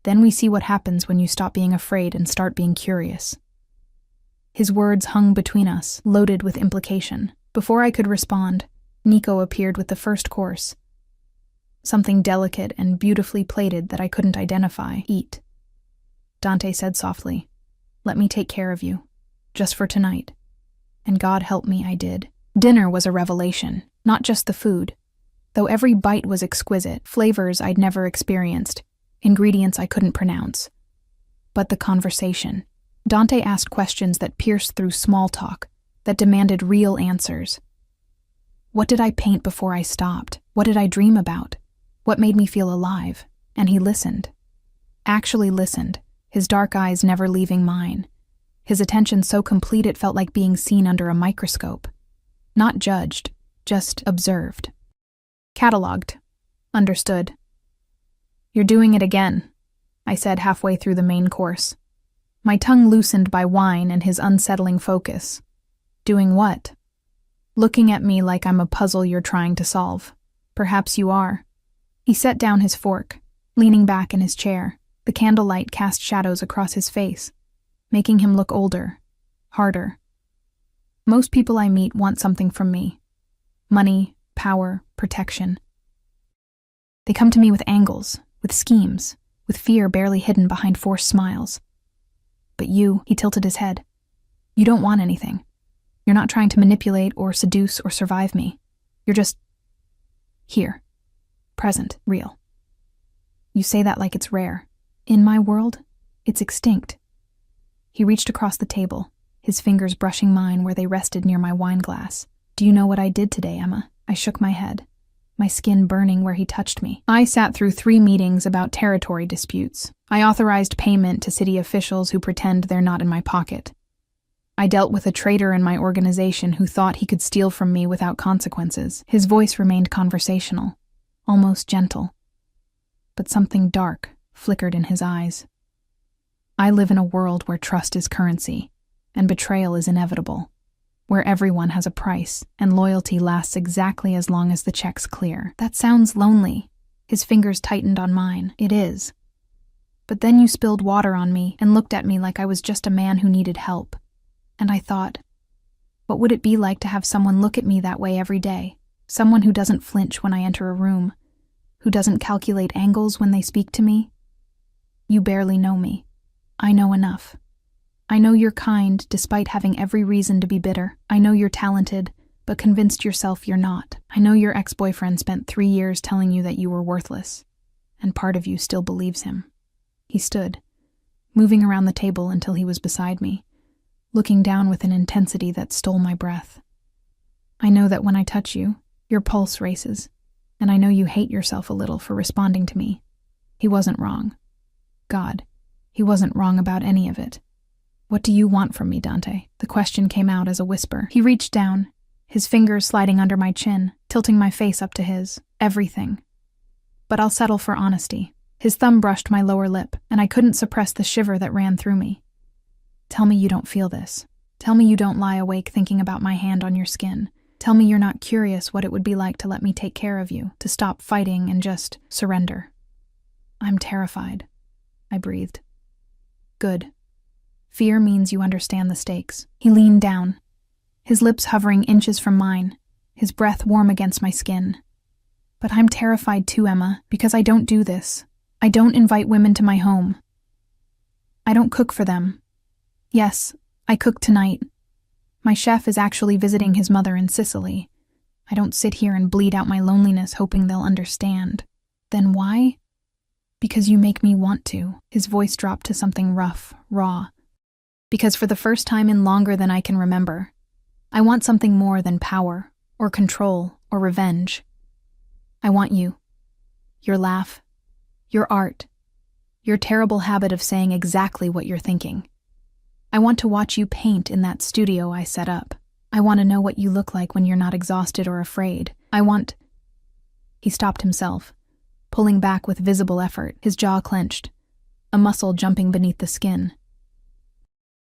Then we see what happens when you stop being afraid and start being curious. His words hung between us, loaded with implication. Before I could respond, Nico appeared with the first course. Something delicate and beautifully plated that I couldn't identify. Eat. Dante said softly, let me take care of you, just for tonight. And God help me, I did. Dinner was a revelation, not just the food. Though every bite was exquisite, flavors I'd never experienced, ingredients I couldn't pronounce. But the conversation. Dante asked questions that pierced through small talk, that demanded real answers. What did I paint before I stopped? What did I dream about? What made me feel alive? And he listened. Actually listened, his dark eyes never leaving mine. His attention so complete it felt like being seen under a microscope. Not judged, just observed. Catalogued. Understood. You're doing it again, I said halfway through the main course. My tongue loosened by wine and his unsettling focus. Doing what? Looking at me like I'm a puzzle you're trying to solve. Perhaps you are. He set down his fork, leaning back in his chair. The candlelight cast shadows across his face, making him look older, harder. Most people I meet want something from me. Money, power, protection. They come to me with angles, with schemes, with fear barely hidden behind forced smiles. But you, he tilted his head. You don't want anything. You're not trying to manipulate or seduce or survive me. You're just here, present, real. You say that like it's rare. In my world, it's extinct. He reached across the table, his fingers brushing mine where they rested near my wine glass. Do you know what I did today, Emma? I shook my head, my skin burning where he touched me. I sat through 3 meetings about territory disputes. I authorized payment to city officials who pretend they're not in my pocket. I dealt with a traitor in my organization who thought he could steal from me without consequences. His voice remained conversational, almost gentle. But something dark flickered in his eyes. I live in a world where trust is currency, and betrayal is inevitable, where everyone has a price, and loyalty lasts exactly as long as the checks clear. That sounds lonely. His fingers tightened on mine. It is. But then you spilled water on me and looked at me like I was just a man who needed help. And I thought, what would it be like to have someone look at me that way every day, Someone who doesn't flinch when I enter a room, who doesn't calculate angles when they speak to me. You barely know me. I know enough. I know you're kind despite having every reason to be bitter. I know you're talented, but convinced yourself you're not. I know your ex-boyfriend spent 3 years telling you that you were worthless, and part of you still believes him. He stood, moving around the table until he was beside me, looking down with an intensity that stole my breath. I know that when I touch you, your pulse races, and I know you hate yourself a little for responding to me. He wasn't wrong. God, he wasn't wrong about any of it. What do you want from me, Dante? The question came out as a whisper. He reached down, his fingers sliding under my chin, tilting my face up to his. Everything. But I'll settle for honesty. His thumb brushed my lower lip, and I couldn't suppress the shiver that ran through me. Tell me you don't feel this. Tell me you don't lie awake thinking about my hand on your skin. Tell me you're not curious what it would be like to let me take care of you, to stop fighting and just surrender. I'm terrified, I breathed. Good. Fear means you understand the stakes. He leaned down, his lips hovering inches from mine, his breath warm against my skin. But I'm terrified too, Emma, because I don't do this. I don't invite women to my home. I don't cook for them. Yes, I cook tonight. My chef is actually visiting his mother in Sicily. I don't sit here and bleed out my loneliness hoping they'll understand. Then why? Because you make me want to. His voice dropped to something rough, raw. Because for the first time in longer than I can remember, I want something more than power, or control, or revenge. I want you. Your laugh. Your art. Your terrible habit of saying exactly what you're thinking. I want to watch you paint in that studio I set up. I want to know what you look like when you're not exhausted or afraid. He stopped himself, pulling back with visible effort, his jaw clenched, a muscle jumping beneath the skin.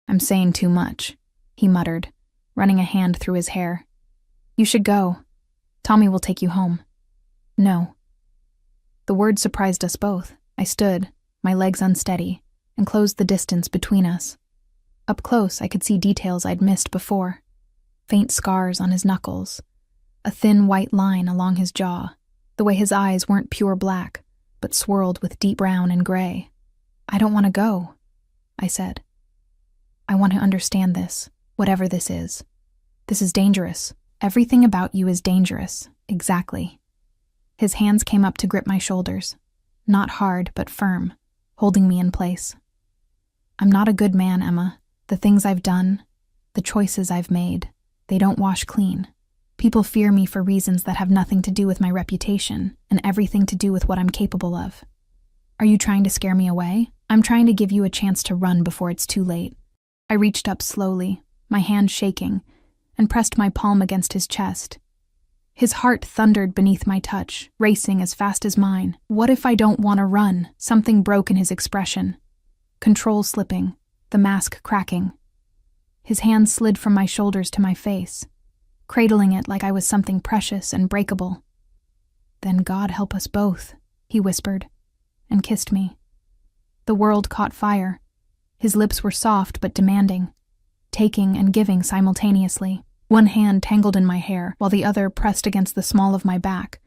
I'm saying too much, he muttered, running a hand through his hair. You should go. Tommy will take you home. No. The word surprised us both. I stood, my legs unsteady, and closed the distance between us. Up close, I could see details I'd missed before. Faint scars on his knuckles, a thin white line along his jaw, the way his eyes weren't pure black, but swirled with deep brown and gray. I don't want to go, I said. I want to understand this, whatever this is. This is dangerous. Everything about you is dangerous. Exactly. His hands came up to grip my shoulders, not hard, but firm, holding me in place. I'm not a good man, Emma. The things I've done, the choices I've made, they don't wash clean. People fear me for reasons that have nothing to do with my reputation and everything to do with what I'm capable of. Are you trying to scare me away? I'm trying to give you a chance to run before it's too late. I reached up slowly, my hand shaking, and pressed my palm against his chest. His heart thundered beneath my touch, racing as fast as mine. What if I don't want to run? Something broke in his expression. Control slipping, the mask cracking. His hand slid from my shoulders to my face, cradling it like I was something precious and breakable. Then God help us both, he whispered, and kissed me. The world caught fire. His lips were soft but demanding, taking and giving simultaneously. One hand tangled in my hair, while the other pressed against the small of my back,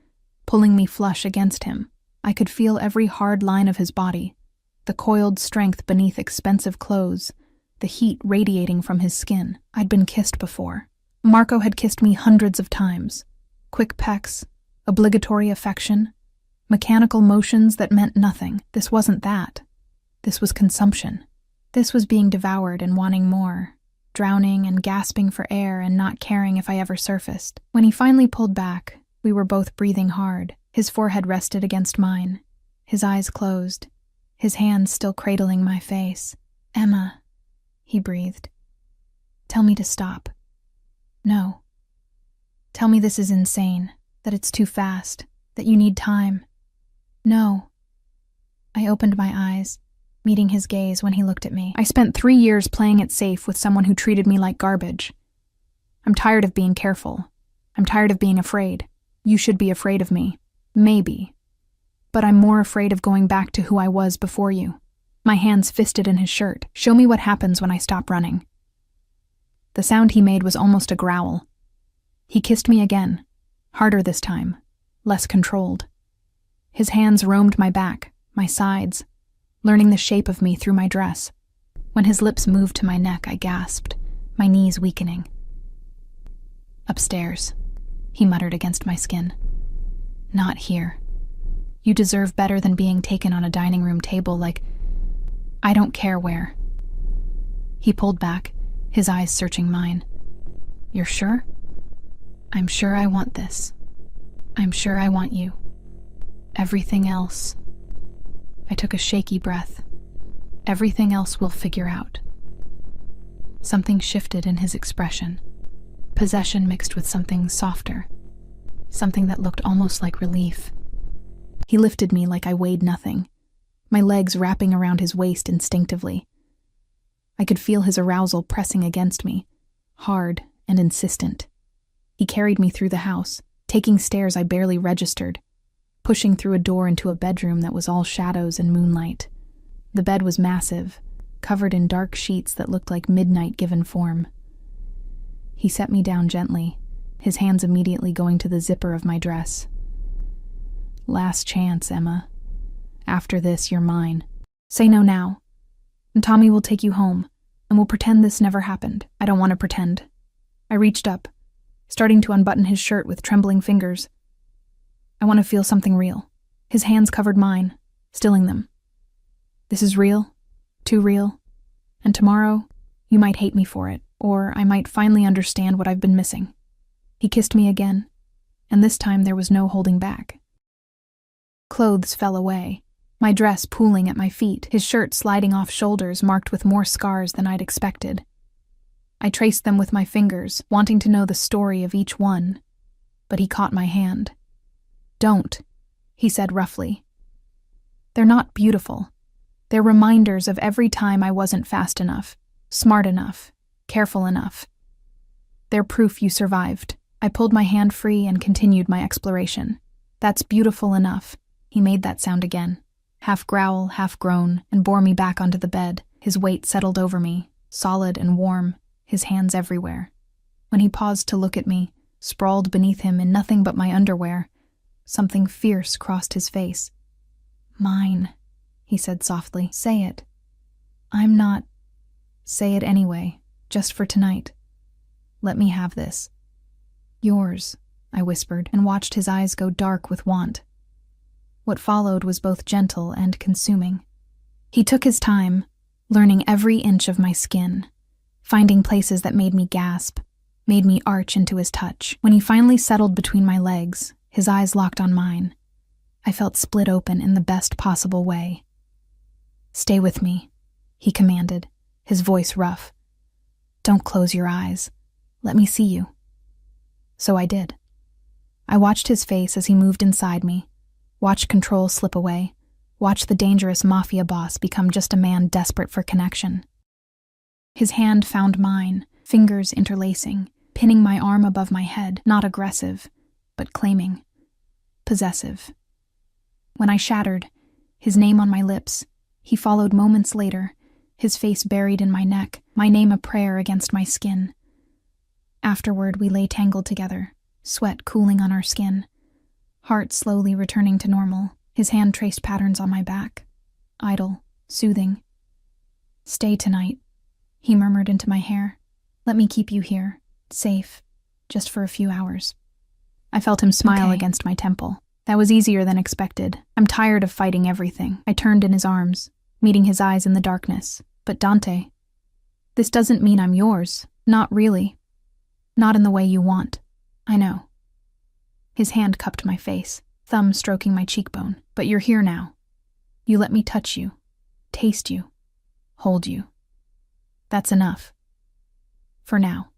pulling me flush against him. I could feel every hard line of his body, the coiled strength beneath expensive clothes, the heat radiating from his skin. I'd been kissed before. Marco had kissed me hundreds of times. Quick pecks, obligatory affection, mechanical motions that meant nothing. This wasn't that. This was consumption. This was being devoured and wanting more, drowning and gasping for air and not caring if I ever surfaced. When he finally pulled back, we were both breathing hard. His forehead rested against mine, his eyes closed, his hands still cradling my face. Emma, he breathed. Tell me to stop. No. Tell me this is insane, that it's too fast, that you need time. No. I opened my eyes, meeting his gaze when he looked at me. I spent 3 years playing it safe with someone who treated me like garbage. I'm tired of being careful. I'm tired of being afraid. You should be afraid of me. Maybe. But I'm more afraid of going back to who I was before you. My hands fisted in his shirt. Show me what happens when I stop running. The sound he made was almost a growl. He kissed me again, Harder this time, less controlled. His hands roamed my back, my sides, learning the shape of me through my dress. When his lips moved to my neck, I gasped, my knees weakening. "Upstairs," he muttered against my skin. "Not here. You deserve better than being taken on a dining room table like... I don't care where." He pulled back, his eyes searching mine. "You're sure?" "I'm sure I want this. I'm sure I want you. Everything else..." I took a shaky breath. "Everything else we'll figure out." Something shifted in his expression. Possession mixed with something softer. Something that looked almost like relief. He lifted me like I weighed nothing, my legs wrapping around his waist instinctively. I could feel his arousal pressing against me, hard and insistent. He carried me through the house, taking stairs I barely registered, pushing through a door into a bedroom that was all shadows and moonlight. The bed was massive, covered in dark sheets that looked like midnight given form. He set me down gently, his hands immediately going to the zipper of my dress. "Last chance, Emma. After this, you're mine. Say no now, and Tommy will take you home, and we'll pretend this never happened." "I don't want to pretend." I reached up, starting to unbutton his shirt with trembling fingers. "I want to feel something real." His hands covered mine, stilling them. "This is real, too real, and tomorrow you might hate me for it, or I might finally understand what I've been missing." He kissed me again, and this time there was no holding back. Clothes fell away, my dress pooling at my feet, his shirt sliding off shoulders marked with more scars than I'd expected. I traced them with my fingers, wanting to know the story of each one, but he caught my hand. "Don't," he said roughly. "They're not beautiful. They're reminders of every time I wasn't fast enough, smart enough, careful enough. They're proof you survived." I pulled my hand free and continued my exploration. "That's beautiful enough." He made that sound again, half growl, half groan, and bore me back onto the bed. His weight settled over me, solid and warm, his hands everywhere. When he paused to look at me, sprawled beneath him in nothing but my underwear, something fierce crossed his face. "Mine," he said softly. "Say it." "I'm not..." "Say it anyway, just for tonight. Let me have this." "Yours," I whispered, and watched his eyes go dark with want. What followed was both gentle and consuming. He took his time, learning every inch of my skin, finding places that made me gasp, made me arch into his touch. When he finally settled between my legs, his eyes locked on mine, I felt split open in the best possible way. "Stay with me," he commanded, his voice rough. "Don't close your eyes. Let me see you." So I did. I watched his face as he moved inside me, watched control slip away, watched the dangerous Mafia boss become just a man desperate for connection. His hand found mine, fingers interlacing, pinning my arm above my head, not aggressive, but claiming, possessive. When I shattered, his name on my lips, he followed moments later, his face buried in my neck, my name a prayer against my skin. Afterward, we lay tangled together, sweat cooling on our skin, heart slowly returning to normal. His hand traced patterns on my back, idle, soothing. "Stay tonight," he murmured into my hair. "Let me keep you here, safe, just for a few hours." I felt him smile Okay. against my temple. That was easier than expected. I'm tired of fighting everything. I turned in his arms, meeting his eyes in the darkness. "But Dante, this doesn't mean I'm yours. Not really. Not in the way you want. I know." His hand cupped my face, thumb stroking my cheekbone. "But you're here now. You let me touch you, taste you, hold you. That's enough. For now.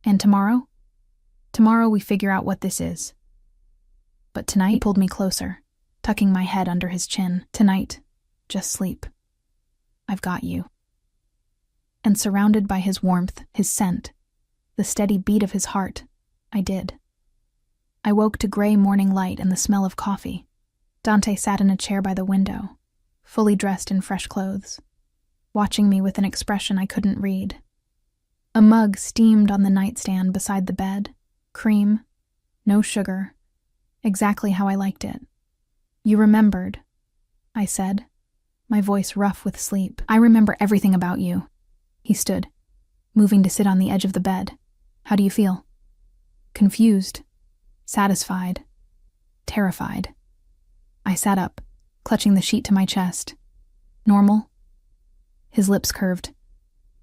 And tomorrow? Tomorrow we figure out what this is. But tonight," he pulled me closer, tucking my head under his chin. "Tonight, just sleep. I've got you." And surrounded by his warmth, his scent, the steady beat of his heart, I did. I woke to gray morning light and the smell of coffee. Dante sat in a chair by the window, fully dressed in fresh clothes, watching me with an expression I couldn't read. A mug steamed on the nightstand beside the bed, cream, No sugar. Exactly how I liked it. You remembered, I said, my voice rough with sleep. I remember everything about you. He stood, moving to sit on the edge of the bed. How do you feel? Confused, satisfied, terrified. I sat up, clutching the sheet to my chest. Normal? His lips curved.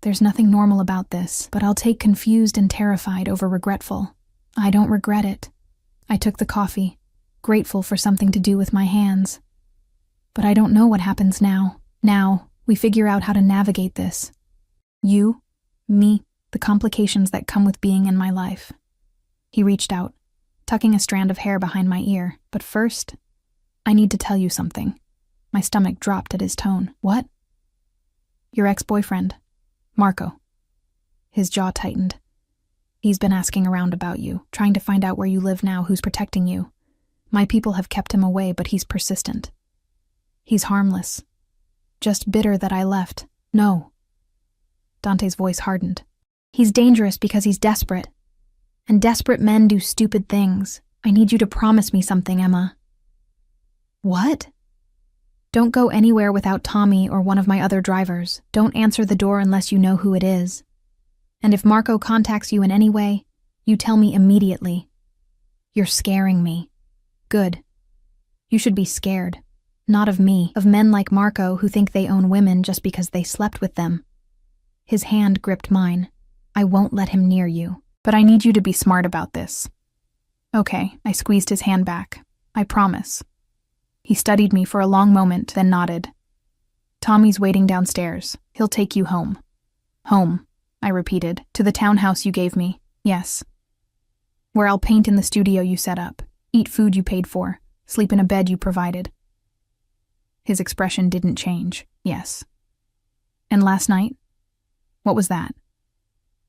There's nothing normal about this, but I'll take confused and terrified over regretful. I don't regret it. I took the coffee, grateful for something to do with my hands. But I don't know what happens now. Now, we figure out how to navigate this. You, me, the complications that come with being in my life. He reached out, tucking a strand of hair behind my ear. But first, I need to tell you something. My stomach dropped at his tone. What? Your ex-boyfriend, Marco. His jaw tightened. He's been asking around about you, trying to find out where you live now, who's protecting you. My people have kept him away, but he's persistent. He's harmless. Just bitter that I left. No. Dante's voice hardened. He's dangerous because he's desperate. And desperate men do stupid things. I need you to promise me something, Emma. What? Don't go anywhere without Tommy or one of my other drivers. Don't answer the door unless you know who it is. And if Marco contacts you in any way, you tell me immediately. You're scaring me. Good. You should be scared. Not of me, of men like Marco who think they own women just because they slept with them. His hand gripped mine. I won't let him near you. But I need you to be smart about this. Okay, I squeezed his hand back. I promise. He studied me for a long moment, then nodded. Tommy's waiting downstairs. He'll take you home. Home, I repeated, to the townhouse you gave me. Yes. Where I'll paint in the studio you set up, eat food you paid for, sleep in a bed you provided. His expression didn't change. Yes. And last night? What was that?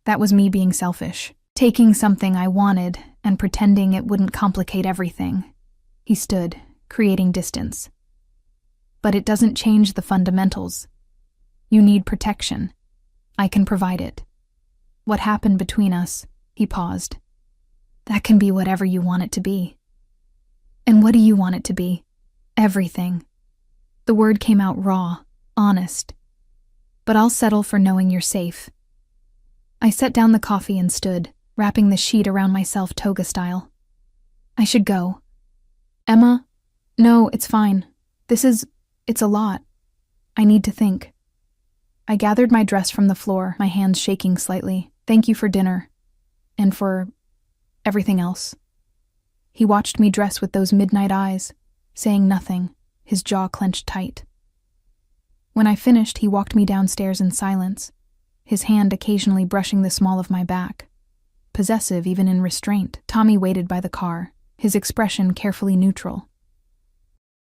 That was me being selfish, taking something I wanted and pretending it wouldn't complicate everything. He stood, creating distance. But it doesn't change the fundamentals. You need protection. I can provide it. What happened between us? He paused. That can be whatever you want it to be. And what do you want it to be? Everything. The word came out raw, honest. But I'll settle for knowing you're safe. I set down the coffee and stood, wrapping the sheet around myself toga style. I should go. Emma? No, it's fine. It's a lot. I need to think. I gathered my dress from the floor, my hands shaking slightly. Thank you for dinner. And for everything else. He watched me dress with those midnight eyes, saying nothing, his jaw clenched tight. When I finished, he walked me downstairs in silence, his hand occasionally brushing the small of my back. Possessive even in restraint, Tommy waited by the car, his expression carefully neutral.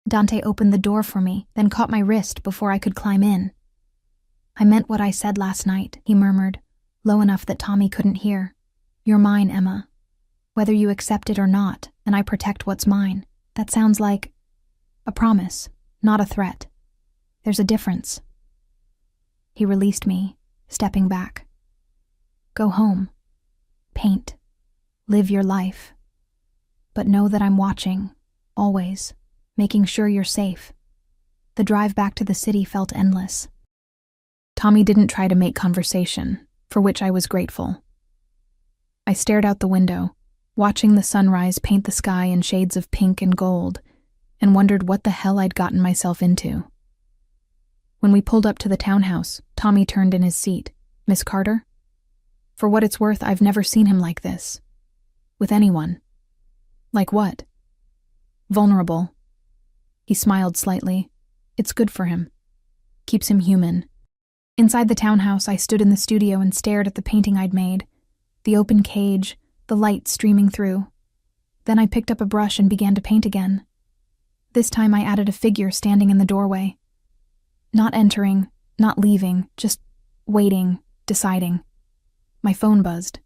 Dante opened the door for me, then caught my wrist before I could climb in. I meant what I said last night, he murmured, low enough that Tommy couldn't hear. You're mine, Emma. Whether you accept it or not, and I protect what's mine. That sounds like a promise, not a threat. There's a difference. He released me, stepping back. Go home. Paint. Live your life. But know that I'm watching, always, making sure you're safe. The drive back to the city felt endless. Tommy didn't try to make conversation, for which I was grateful. I stared out the window, watching the sunrise paint the sky in shades of pink and gold, and wondered what the hell I'd gotten myself into. When we pulled up to the townhouse, Tommy turned in his seat. Miss Carter? For what it's worth, I've never seen him like this. With anyone. Like what? Vulnerable. He smiled slightly. It's good for him. Keeps him human. Inside the townhouse, I stood in the studio and stared at the painting I'd made. The open cage, the light streaming through. Then I picked up a brush and began to paint again. This time I added a figure standing in the doorway. Not entering, not leaving, just waiting, deciding. My phone buzzed.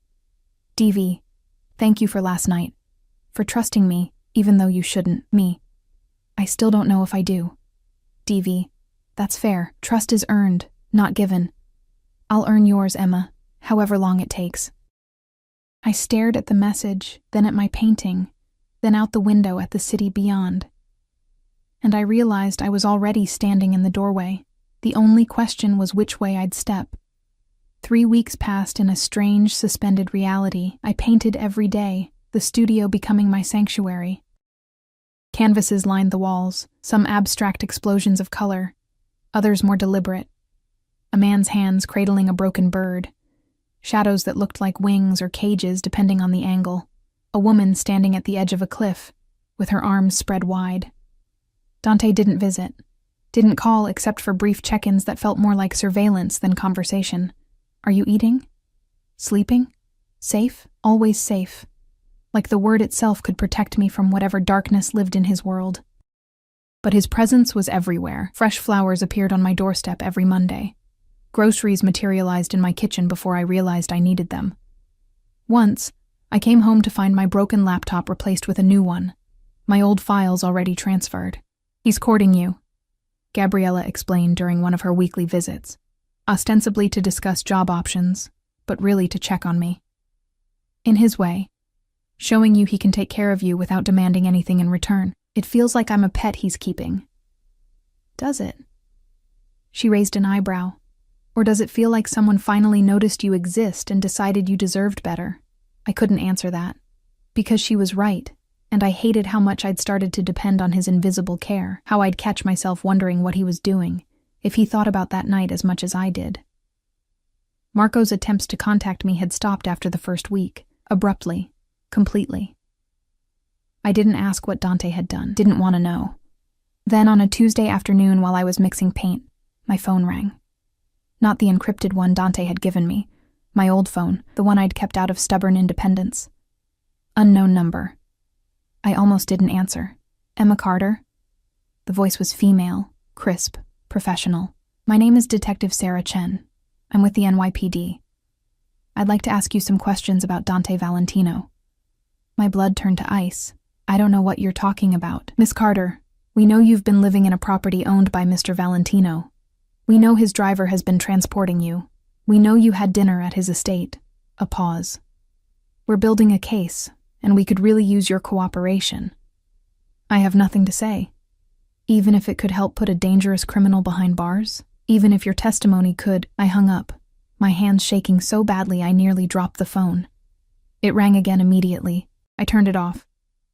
DV, thank you for last night. For trusting me, even though you shouldn't, me. I still don't know if I do. DV, that's fair. Trust is earned, not given. I'll earn yours, Emma, however long it takes. I stared at the message, then at my painting, then out the window at the city beyond. And I realized I was already standing in the doorway. The only question was which way I'd step. 3 weeks passed in a strange, suspended reality. I painted every day, the studio becoming my sanctuary. Canvases lined the walls, some abstract explosions of color, others more deliberate. A man's hands cradling a broken bird, shadows that looked like wings or cages depending on the angle, a woman standing at the edge of a cliff, with her arms spread wide. Dante didn't visit, didn't call except for brief check-ins that felt more like surveillance than conversation. Are you eating? Sleeping? Safe? Always safe. Like the word itself could protect me from whatever darkness lived in his world. But his presence was everywhere. Fresh flowers appeared on my doorstep every Monday. Groceries materialized in my kitchen before I realized I needed them. Once, I came home to find my broken laptop replaced with a new one, my old files already transferred. He's courting you, Gabriella explained during one of her weekly visits, ostensibly to discuss job options, but really to check on me. In his way, showing you he can take care of you without demanding anything in return. It feels like I'm a pet he's keeping. Does it? She raised an eyebrow. Or does it feel like someone finally noticed you exist and decided you deserved better? I couldn't answer that. Because she was right, and I hated how much I'd started to depend on his invisible care, how I'd catch myself wondering what he was doing, if he thought about that night as much as I did. Marco's attempts to contact me had stopped after the first week, abruptly, completely. I didn't ask what Dante had done, didn't want to know. Then on a Tuesday afternoon while I was mixing paint, my phone rang. Not the encrypted one Dante had given me, my old phone, the one I'd kept out of stubborn independence. Unknown number. I almost didn't answer. Emma Carter? The voice was female, crisp, professional. My name is Detective Sarah Chen. I'm with the NYPD. I'd like to ask you some questions about Dante Valentino. My blood turned to ice. I don't know what you're talking about. Miss Carter, we know you've been living in a property owned by Mr. Valentino. We know his driver has been transporting you. We know you had dinner at his estate. A pause. We're building a case, and we could really use your cooperation. I have nothing to say. Even if it could help put a dangerous criminal behind bars? Even if your testimony could... I hung up, my hands shaking so badly I nearly dropped the phone. It rang again immediately. I turned it off,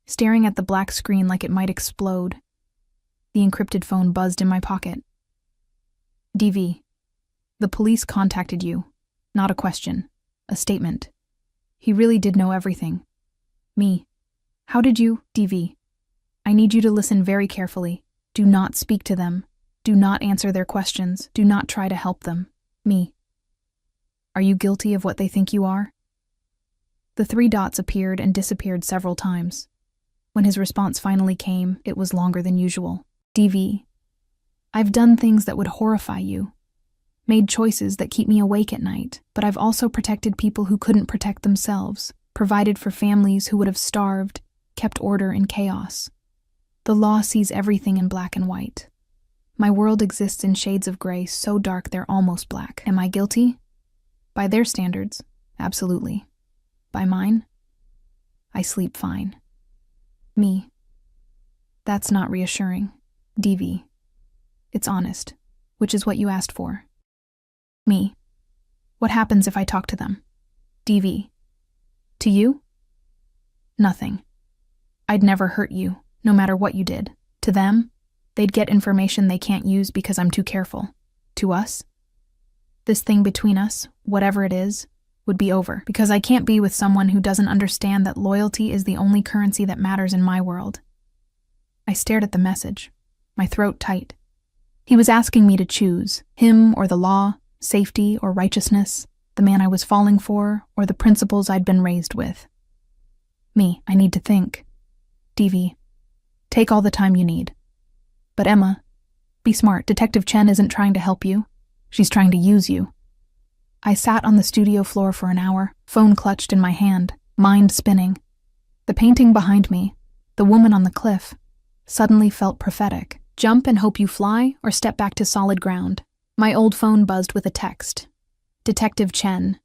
staring at the black screen like it might explode. The encrypted phone buzzed in my pocket. DV. The police contacted you. Not a question. A statement. He really did know everything. Me. How did you... DV. I need you to listen very carefully. Do not speak to them. Do not answer their questions. Do not try to help them. Me. Are you guilty of what they think you are? The 3 dots appeared and disappeared several times. When his response finally came, it was longer than usual. DV. I've done things that would horrify you. Made choices that keep me awake at night, but I've also protected people who couldn't protect themselves, provided for families who would have starved, kept order in chaos. The law sees everything in black and white. My world exists in shades of gray so dark they're almost black. Am I guilty? By their standards, absolutely. By mine, I sleep fine. Me. That's not reassuring. DV. It's honest, which is what you asked for. Me. What happens if I talk to them? DV. To you? Nothing. I'd never hurt you, no matter what you did. To them, they'd get information they can't use because I'm too careful. To us, this thing between us, whatever it is, would be over, because I can't be with someone who doesn't understand that loyalty is the only currency that matters in my world. I stared at the message, my throat tight. He was asking me to choose, him or the law, safety or righteousness, the man I was falling for, or the principles I'd been raised with. Me, I need to think. DV, take all the time you need. But Emma, be smart. Detective Chen isn't trying to help you. She's trying to use you. I sat on the studio floor for an hour, phone clutched in my hand, mind spinning. The painting behind me, the woman on the cliff, suddenly felt prophetic. Jump and hope you fly, or step back to solid ground. My old phone buzzed with a text. Detective Chen.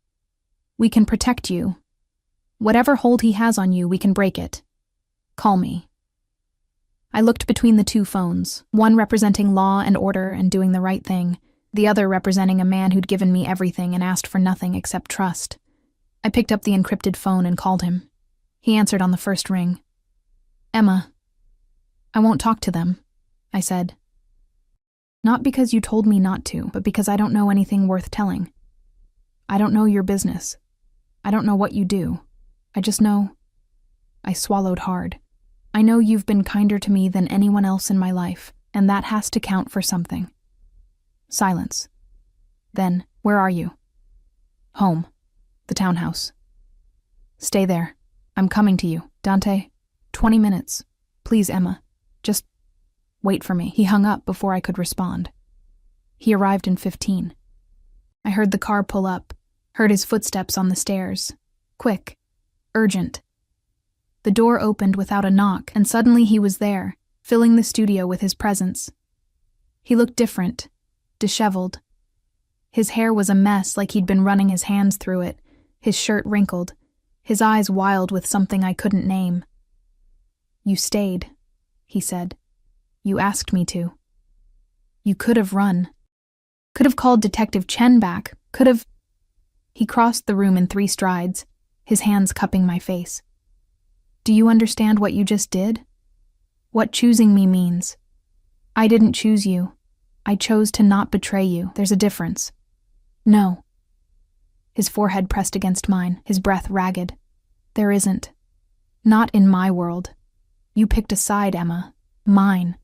We can protect you. Whatever hold he has on you, we can break it. Call me. I looked between the two phones, one representing law and order and doing the right thing, the other representing a man who'd given me everything and asked for nothing except trust. I picked up the encrypted phone and called him. He answered on the first ring. Emma, I won't talk to them, I said. Not because you told me not to, but because I don't know anything worth telling. I don't know your business. I don't know what you do. I just know. I swallowed hard. I know you've been kinder to me than anyone else in my life, and that has to count for something. Silence. Then, where are you? Home. The townhouse. Stay there. I'm coming to you. Dante, 20 minutes. Please, Emma. Just wait for me. He hung up before I could respond. He arrived in 15. I heard the car pull up, heard his footsteps on the stairs. Quick. Urgent. The door opened without a knock, and suddenly he was there, filling the studio with his presence. He looked different, disheveled. His hair was a mess, like he'd been running his hands through it, his shirt wrinkled, his eyes wild with something I couldn't name. You stayed, he said. You asked me to. You could have run. Could have called Detective Chen back. Could have... He crossed the room in 3 strides, his hands cupping my face. Do you understand what you just did? What choosing me means? I didn't choose you. I chose to not betray you. There's a difference. No. His forehead pressed against mine, his breath ragged. There isn't. Not in my world. You picked a side, Emma. Mine.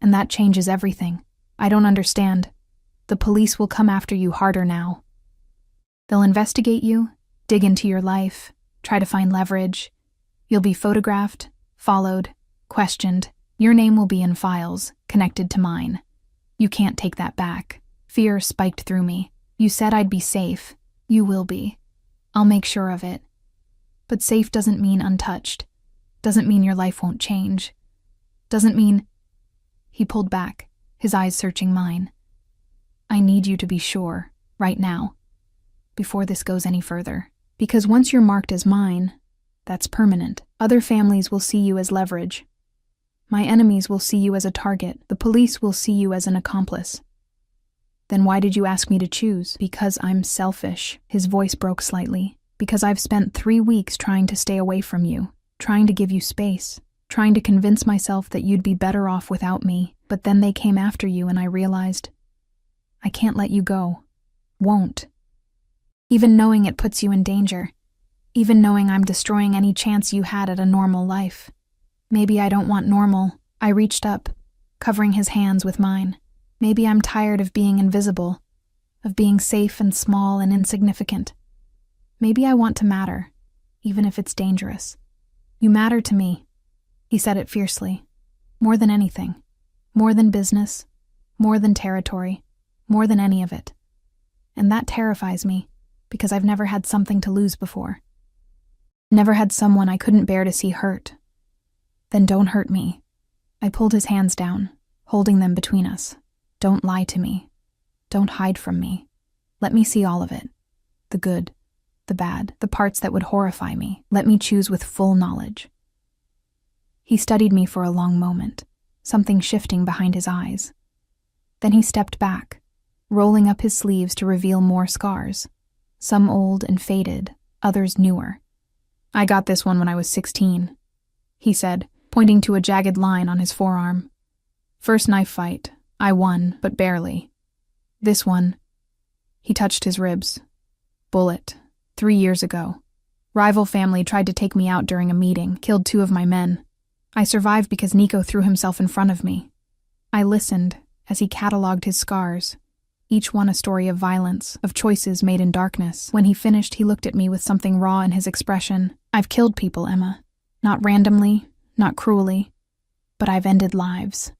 And that changes everything. I don't understand. The police will come after you harder now. They'll investigate you, dig into your life, try to find leverage. You'll be photographed, followed, questioned. Your name will be in files, connected to mine. You can't take that back. Fear spiked through me. You said I'd be safe. You will be. I'll make sure of it. But safe doesn't mean untouched. Doesn't mean your life won't change. Doesn't mean... He pulled back, his eyes searching mine. I need you to be sure, right now, before this goes any further. Because once you're marked as mine, that's permanent. Other families will see you as leverage. My enemies will see you as a target. The police will see you as an accomplice. Then why did you ask me to choose? Because I'm selfish. His voice broke slightly. Because I've spent 3 weeks trying to stay away from you, trying to give you space, trying to convince myself that you'd be better off without me. But then they came after you and I realized, I can't let you go. Won't. Even knowing it puts you in danger. Even knowing I'm destroying any chance you had at a normal life. Maybe I don't want normal. I reached up, covering his hands with mine. Maybe I'm tired of being invisible, of being safe and small and insignificant. Maybe I want to matter, even if it's dangerous. You matter to me, he said it fiercely. More than anything. More than business. More than territory. More than any of it. And that terrifies me, because I've never had something to lose before. Never had someone I couldn't bear to see hurt. Then don't hurt me. I pulled his hands down, holding them between us. Don't lie to me. Don't hide from me. Let me see all of it. The good, the bad, the parts that would horrify me. Let me choose with full knowledge. He studied me for a long moment, something shifting behind his eyes. Then he stepped back, rolling up his sleeves to reveal more scars, some old and faded, others newer. I got this one when I was 16, he said, pointing to a jagged line on his forearm. First knife fight. I won, but barely. This one, he touched his ribs. Bullet. 3 years ago. Rival family tried to take me out during a meeting, killed 2 of my men. I survived because Nico threw himself in front of me. I listened as he cataloged his scars, each one a story of violence, of choices made in darkness. When he finished, he looked at me with something raw in his expression. I've killed people, Emma. Not randomly, not cruelly, but I've ended lives.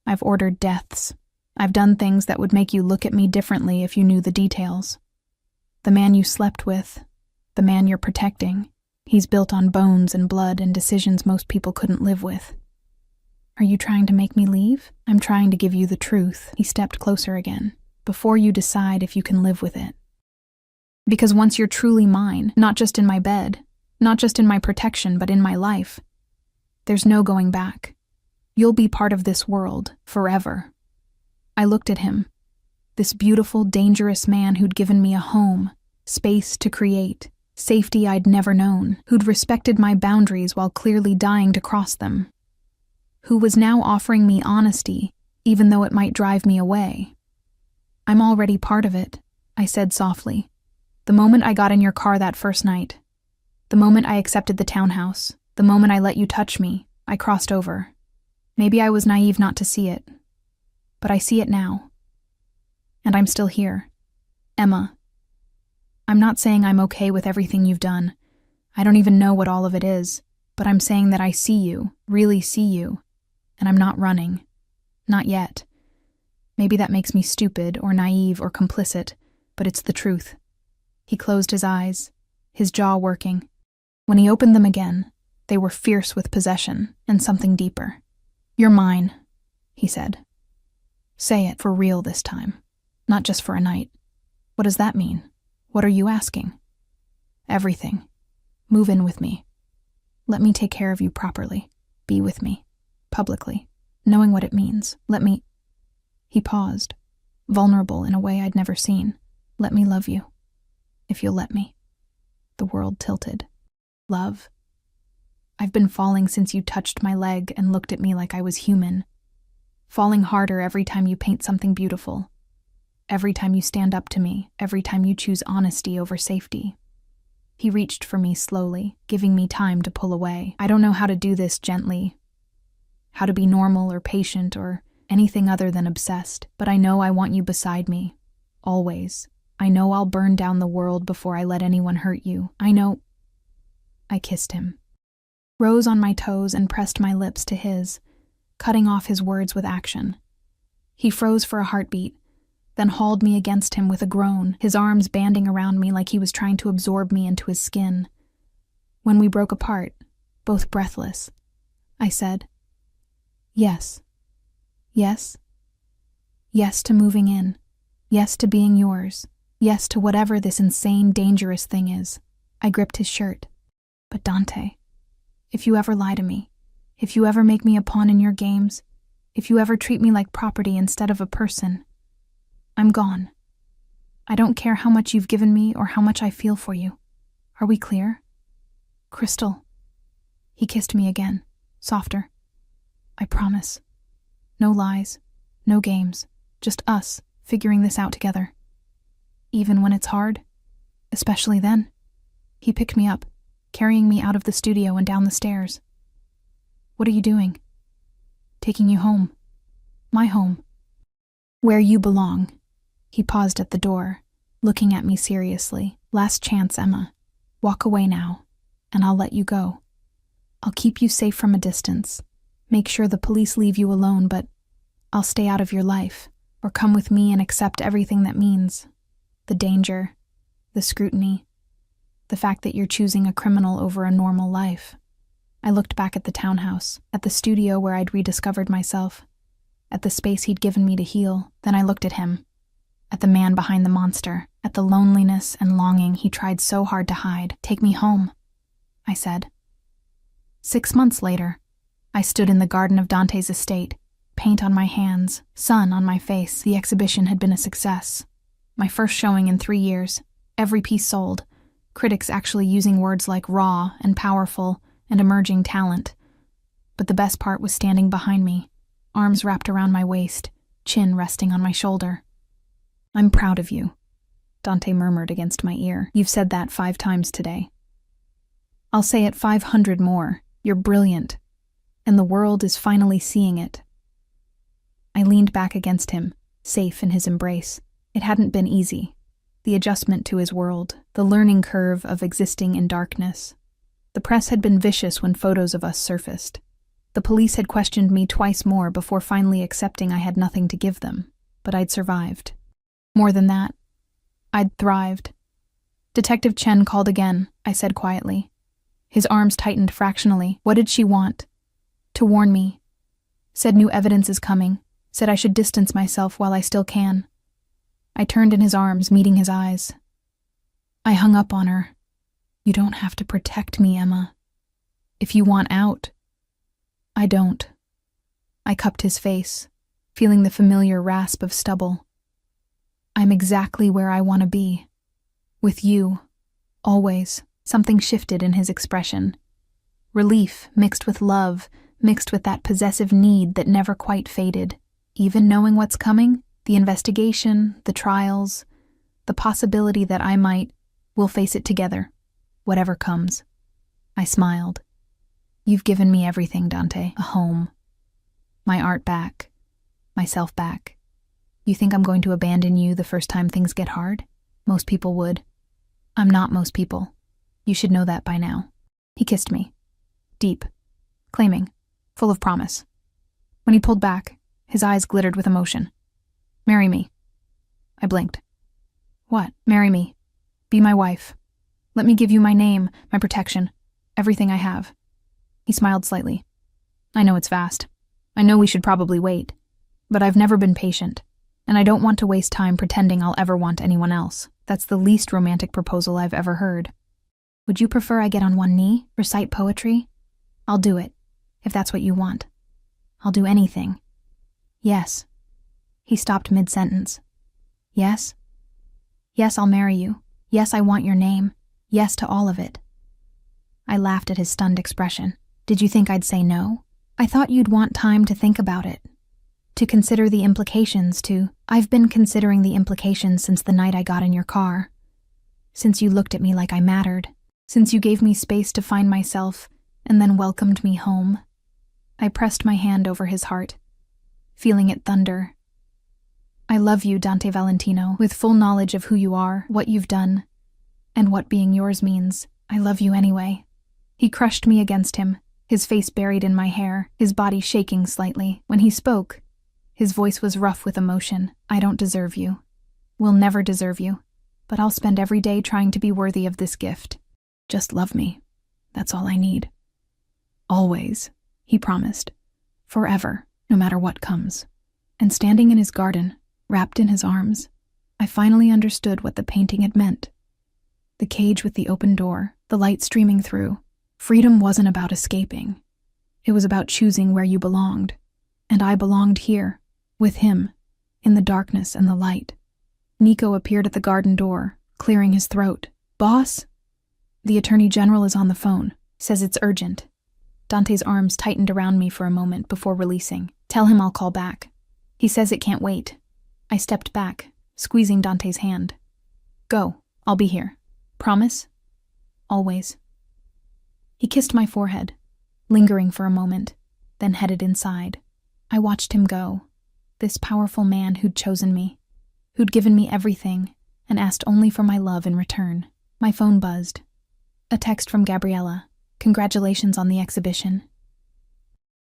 I've ordered deaths. I've done things that would make you look at me differently if you knew the details. The man you slept with, the man you're protecting, he's built on bones and blood and decisions most people couldn't live with. Are you trying to make me leave? I'm trying to give you the truth. He stepped closer again, before you decide if you can live with it. Because once you're truly mine, not just in my bed, Not just in my protection, but in my life. There's no going back. You'll be part of this world, forever. I looked at him, this beautiful, dangerous man who'd given me a home, space to create, safety I'd never known, who'd respected my boundaries while clearly dying to cross them, who was now offering me honesty, even though it might drive me away. I'm already part of it, I said softly. The moment I got in your car that first night, the moment I accepted the townhouse, the moment I let you touch me, I crossed over. Maybe I was naive not to see it, but I see it now. And I'm still here. Emma. I'm not saying I'm okay with everything you've done. I don't even know what all of it is, but I'm saying that I see you, really see you, and I'm not running. Not yet. Maybe that makes me stupid or naive or complicit, but it's the truth. He closed his eyes, his jaw working. When he opened them again, they were fierce with possession and something deeper. You're mine, he said. Say it for real this time, not just for a night. What does that mean? What are you asking? Everything. Move in with me. Let me take care of you properly. Be with me, publicly, knowing what it means. Let me... He paused, vulnerable in a way I'd never seen. Let me love you, if you'll let me. The world tilted. Love? I've been falling since you touched my leg and looked at me like I was human. Falling harder every time you paint something beautiful. Every time you stand up to me, every time you choose honesty over safety. He reached for me slowly, giving me time to pull away. I don't know how to do this gently, how to be normal or patient or anything other than obsessed, but I know I want you beside me, always. I know I'll burn down the world before I let anyone hurt you. I know. I kissed him, rose on my toes and pressed my lips to his, cutting off his words with action. He froze for a heartbeat, then hauled me against him with a groan, his arms banding around me like he was trying to absorb me into his skin. When we broke apart, both breathless, I said, yes. Yes? Yes to moving in. Yes to being yours. Yes to whatever this insane, dangerous thing is. I gripped his shirt. But Dante, if you ever lie to me, if you ever make me a pawn in your games, if you ever treat me like property instead of a person, I'm gone. I don't care how much you've given me or how much I feel for you. Are we clear? Crystal. He kissed me again, softer. I promise. No lies, no games, just us figuring this out together. Even when it's hard, especially then. He picked me up, carrying me out of the studio and down the stairs. What are you doing? Taking you home. My home. Where you belong. He paused at the door, looking at me seriously. Last chance, Emma. Walk away now, and I'll let you go. I'll keep you safe from a distance. Make sure the police leave you alone, but I'll stay out of your life, or come with me and accept everything that means. The danger, the scrutiny, the fact that you're choosing a criminal over a normal life. I looked back at the townhouse, at the studio where I'd rediscovered myself, at the space he'd given me to heal. Then I looked at him, at the man behind the monster, at the loneliness and longing he tried so hard to hide. Take me home, I said. 6 months later, I stood in the garden of Dante's estate, paint on my hands, sun on my face. The exhibition had been a success. My first showing in 3 years, every piece sold, critics actually using words like raw and powerful and emerging talent. But the best part was standing behind me, arms wrapped around my waist, chin resting on my shoulder. I'm proud of you, Dante murmured against my ear. You've said that 5 times today. I'll say it 500 more. You're brilliant, and the world is finally seeing it. I leaned back against him, safe in his embrace. It hadn't been easy. The adjustment to his world, the learning curve of existing in darkness. The press had been vicious when photos of us surfaced. The police had questioned me twice more before finally accepting I had nothing to give them, but I'd survived. More than that, I'd thrived. Detective Chen called again, I said quietly. His arms tightened fractionally. What did she want? To warn me. Said new evidence is coming. Said I should distance myself while I still can. I turned in his arms, meeting his eyes. I hung up on her. You don't have to protect me, Emma. If you want out, I don't. I cupped his face, feeling the familiar rasp of stubble. I'm exactly where I want to be. With you. Always. Something shifted in his expression. Relief mixed with love, mixed with that possessive need that never quite faded. Even knowing what's coming, the investigation, the trials, the possibility that we'll face it together, whatever comes. I smiled. You've given me everything, Dante. A home. My art back. Myself back. You think I'm going to abandon you the first time things get hard? Most people would. I'm not most people. You should know that by now. He kissed me. Deep. Claiming. Full of promise. When he pulled back, his eyes glittered with emotion. Marry me. I blinked. What? Marry me. Be my wife. Let me give you my name, my protection, everything I have. He smiled slightly. I know it's fast. I know we should probably wait. But I've never been patient, and I don't want to waste time pretending I'll ever want anyone else. That's the least romantic proposal I've ever heard. Would you prefer I get on one knee, recite poetry? I'll do it, if that's what you want. I'll do anything. Yes. He stopped mid-sentence. Yes? Yes, I'll marry you. Yes, I want your name. Yes to all of it. I laughed at his stunned expression. Did you think I'd say no? I thought you'd want time to think about it. To consider the implications, I've been considering the implications since the night I got in your car. Since you looked at me like I mattered. Since you gave me space to find myself and then welcomed me home. I pressed my hand over his heart, feeling it thunder. I love you, Dante Valentino, with full knowledge of who you are, what you've done, and what being yours means. I love you anyway. He crushed me against him, his face buried in my hair, his body shaking slightly. When he spoke, his voice was rough with emotion. I don't deserve you. Will never deserve you. But I'll spend every day trying to be worthy of this gift. Just love me. That's all I need. Always, he promised. Forever, no matter what comes. And standing in his garden, wrapped in his arms, I finally understood what the painting had meant. The cage with the open door, the light streaming through. Freedom wasn't about escaping. It was about choosing where you belonged. And I belonged here, with him, in the darkness and the light. Nico appeared at the garden door, clearing his throat. Boss? The Attorney General is on the phone. Says it's urgent. Dante's arms tightened around me for a moment before releasing. Tell him I'll call back. He says it can't wait. I stepped back, squeezing Dante's hand. Go, I'll be here. Promise? Always. He kissed my forehead, lingering for a moment, then headed inside. I watched him go. This powerful man who'd chosen me, who'd given me everything, and asked only for my love in return. My phone buzzed. A text from Gabriella. Congratulations on the exhibition.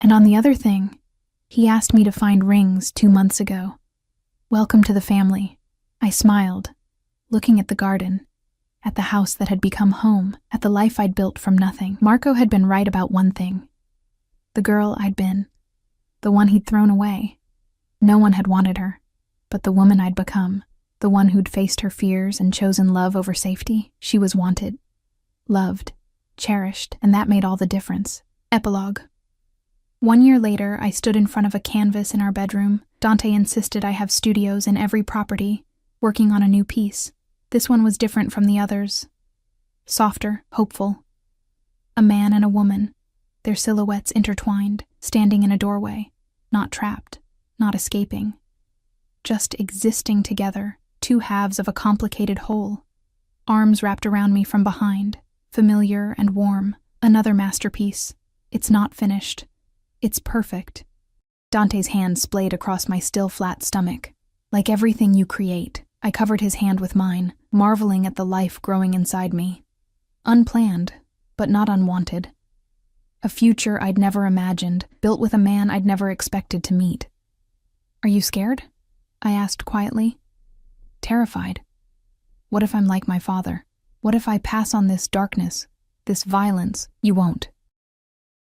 And on the other thing, he asked me to find rings 2 months ago. Welcome to the family. I smiled, looking at the garden, at the house that had become home, at the life I'd built from nothing. Marco had been right about one thing. The girl I'd been. The one he'd thrown away. No one had wanted her, but the woman I'd become, the one who'd faced her fears and chosen love over safety, she was wanted, loved, cherished, and that made all the difference. Epilogue. 1 year later, I stood in front of a canvas in our bedroom. Dante insisted I have studios in every property, working on a new piece. This one was different from the others. Softer, hopeful. A man and a woman, their silhouettes intertwined, standing in a doorway, not trapped, not escaping. Just existing together, 2 halves of a complicated whole. Arms wrapped around me from behind, familiar and warm. Another masterpiece. It's not finished. It's perfect. Dante's hand splayed across my still flat stomach. Like everything you create, I covered his hand with mine, marveling at the life growing inside me. Unplanned, but not unwanted. A future I'd never imagined, built with a man I'd never expected to meet. Are you scared? I asked quietly. Terrified. What if I'm like my father? What if I pass on this darkness, this violence? You won't.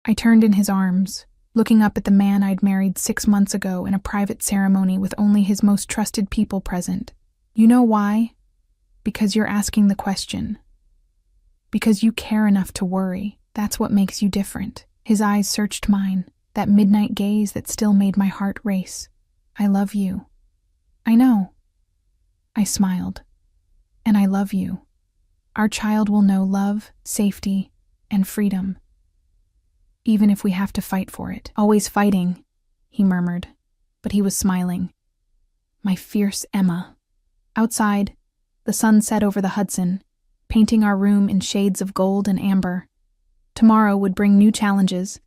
I turned in his arms, looking up at the man I'd married 6 months ago in a private ceremony with only his most trusted people present. You know why? Because you're asking the question. Because you care enough to worry. That's what makes you different. His eyes searched mine, that midnight gaze that still made my heart race. I love you. I know. I smiled. And I love you. Our child will know love, safety, and freedom. Even if we have to fight for it. Always fighting, he murmured, but he was smiling. My fierce Emma. Outside, the sun set over the Hudson, painting our room in shades of gold and amber. Tomorrow would bring new challenges.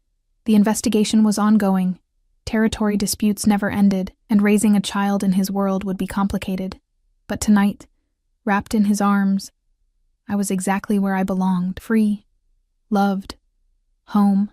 The investigation was ongoing. Territory disputes never ended, and raising a child in his world would be complicated. But tonight, wrapped in his arms, I was exactly where I belonged, free, loved, home.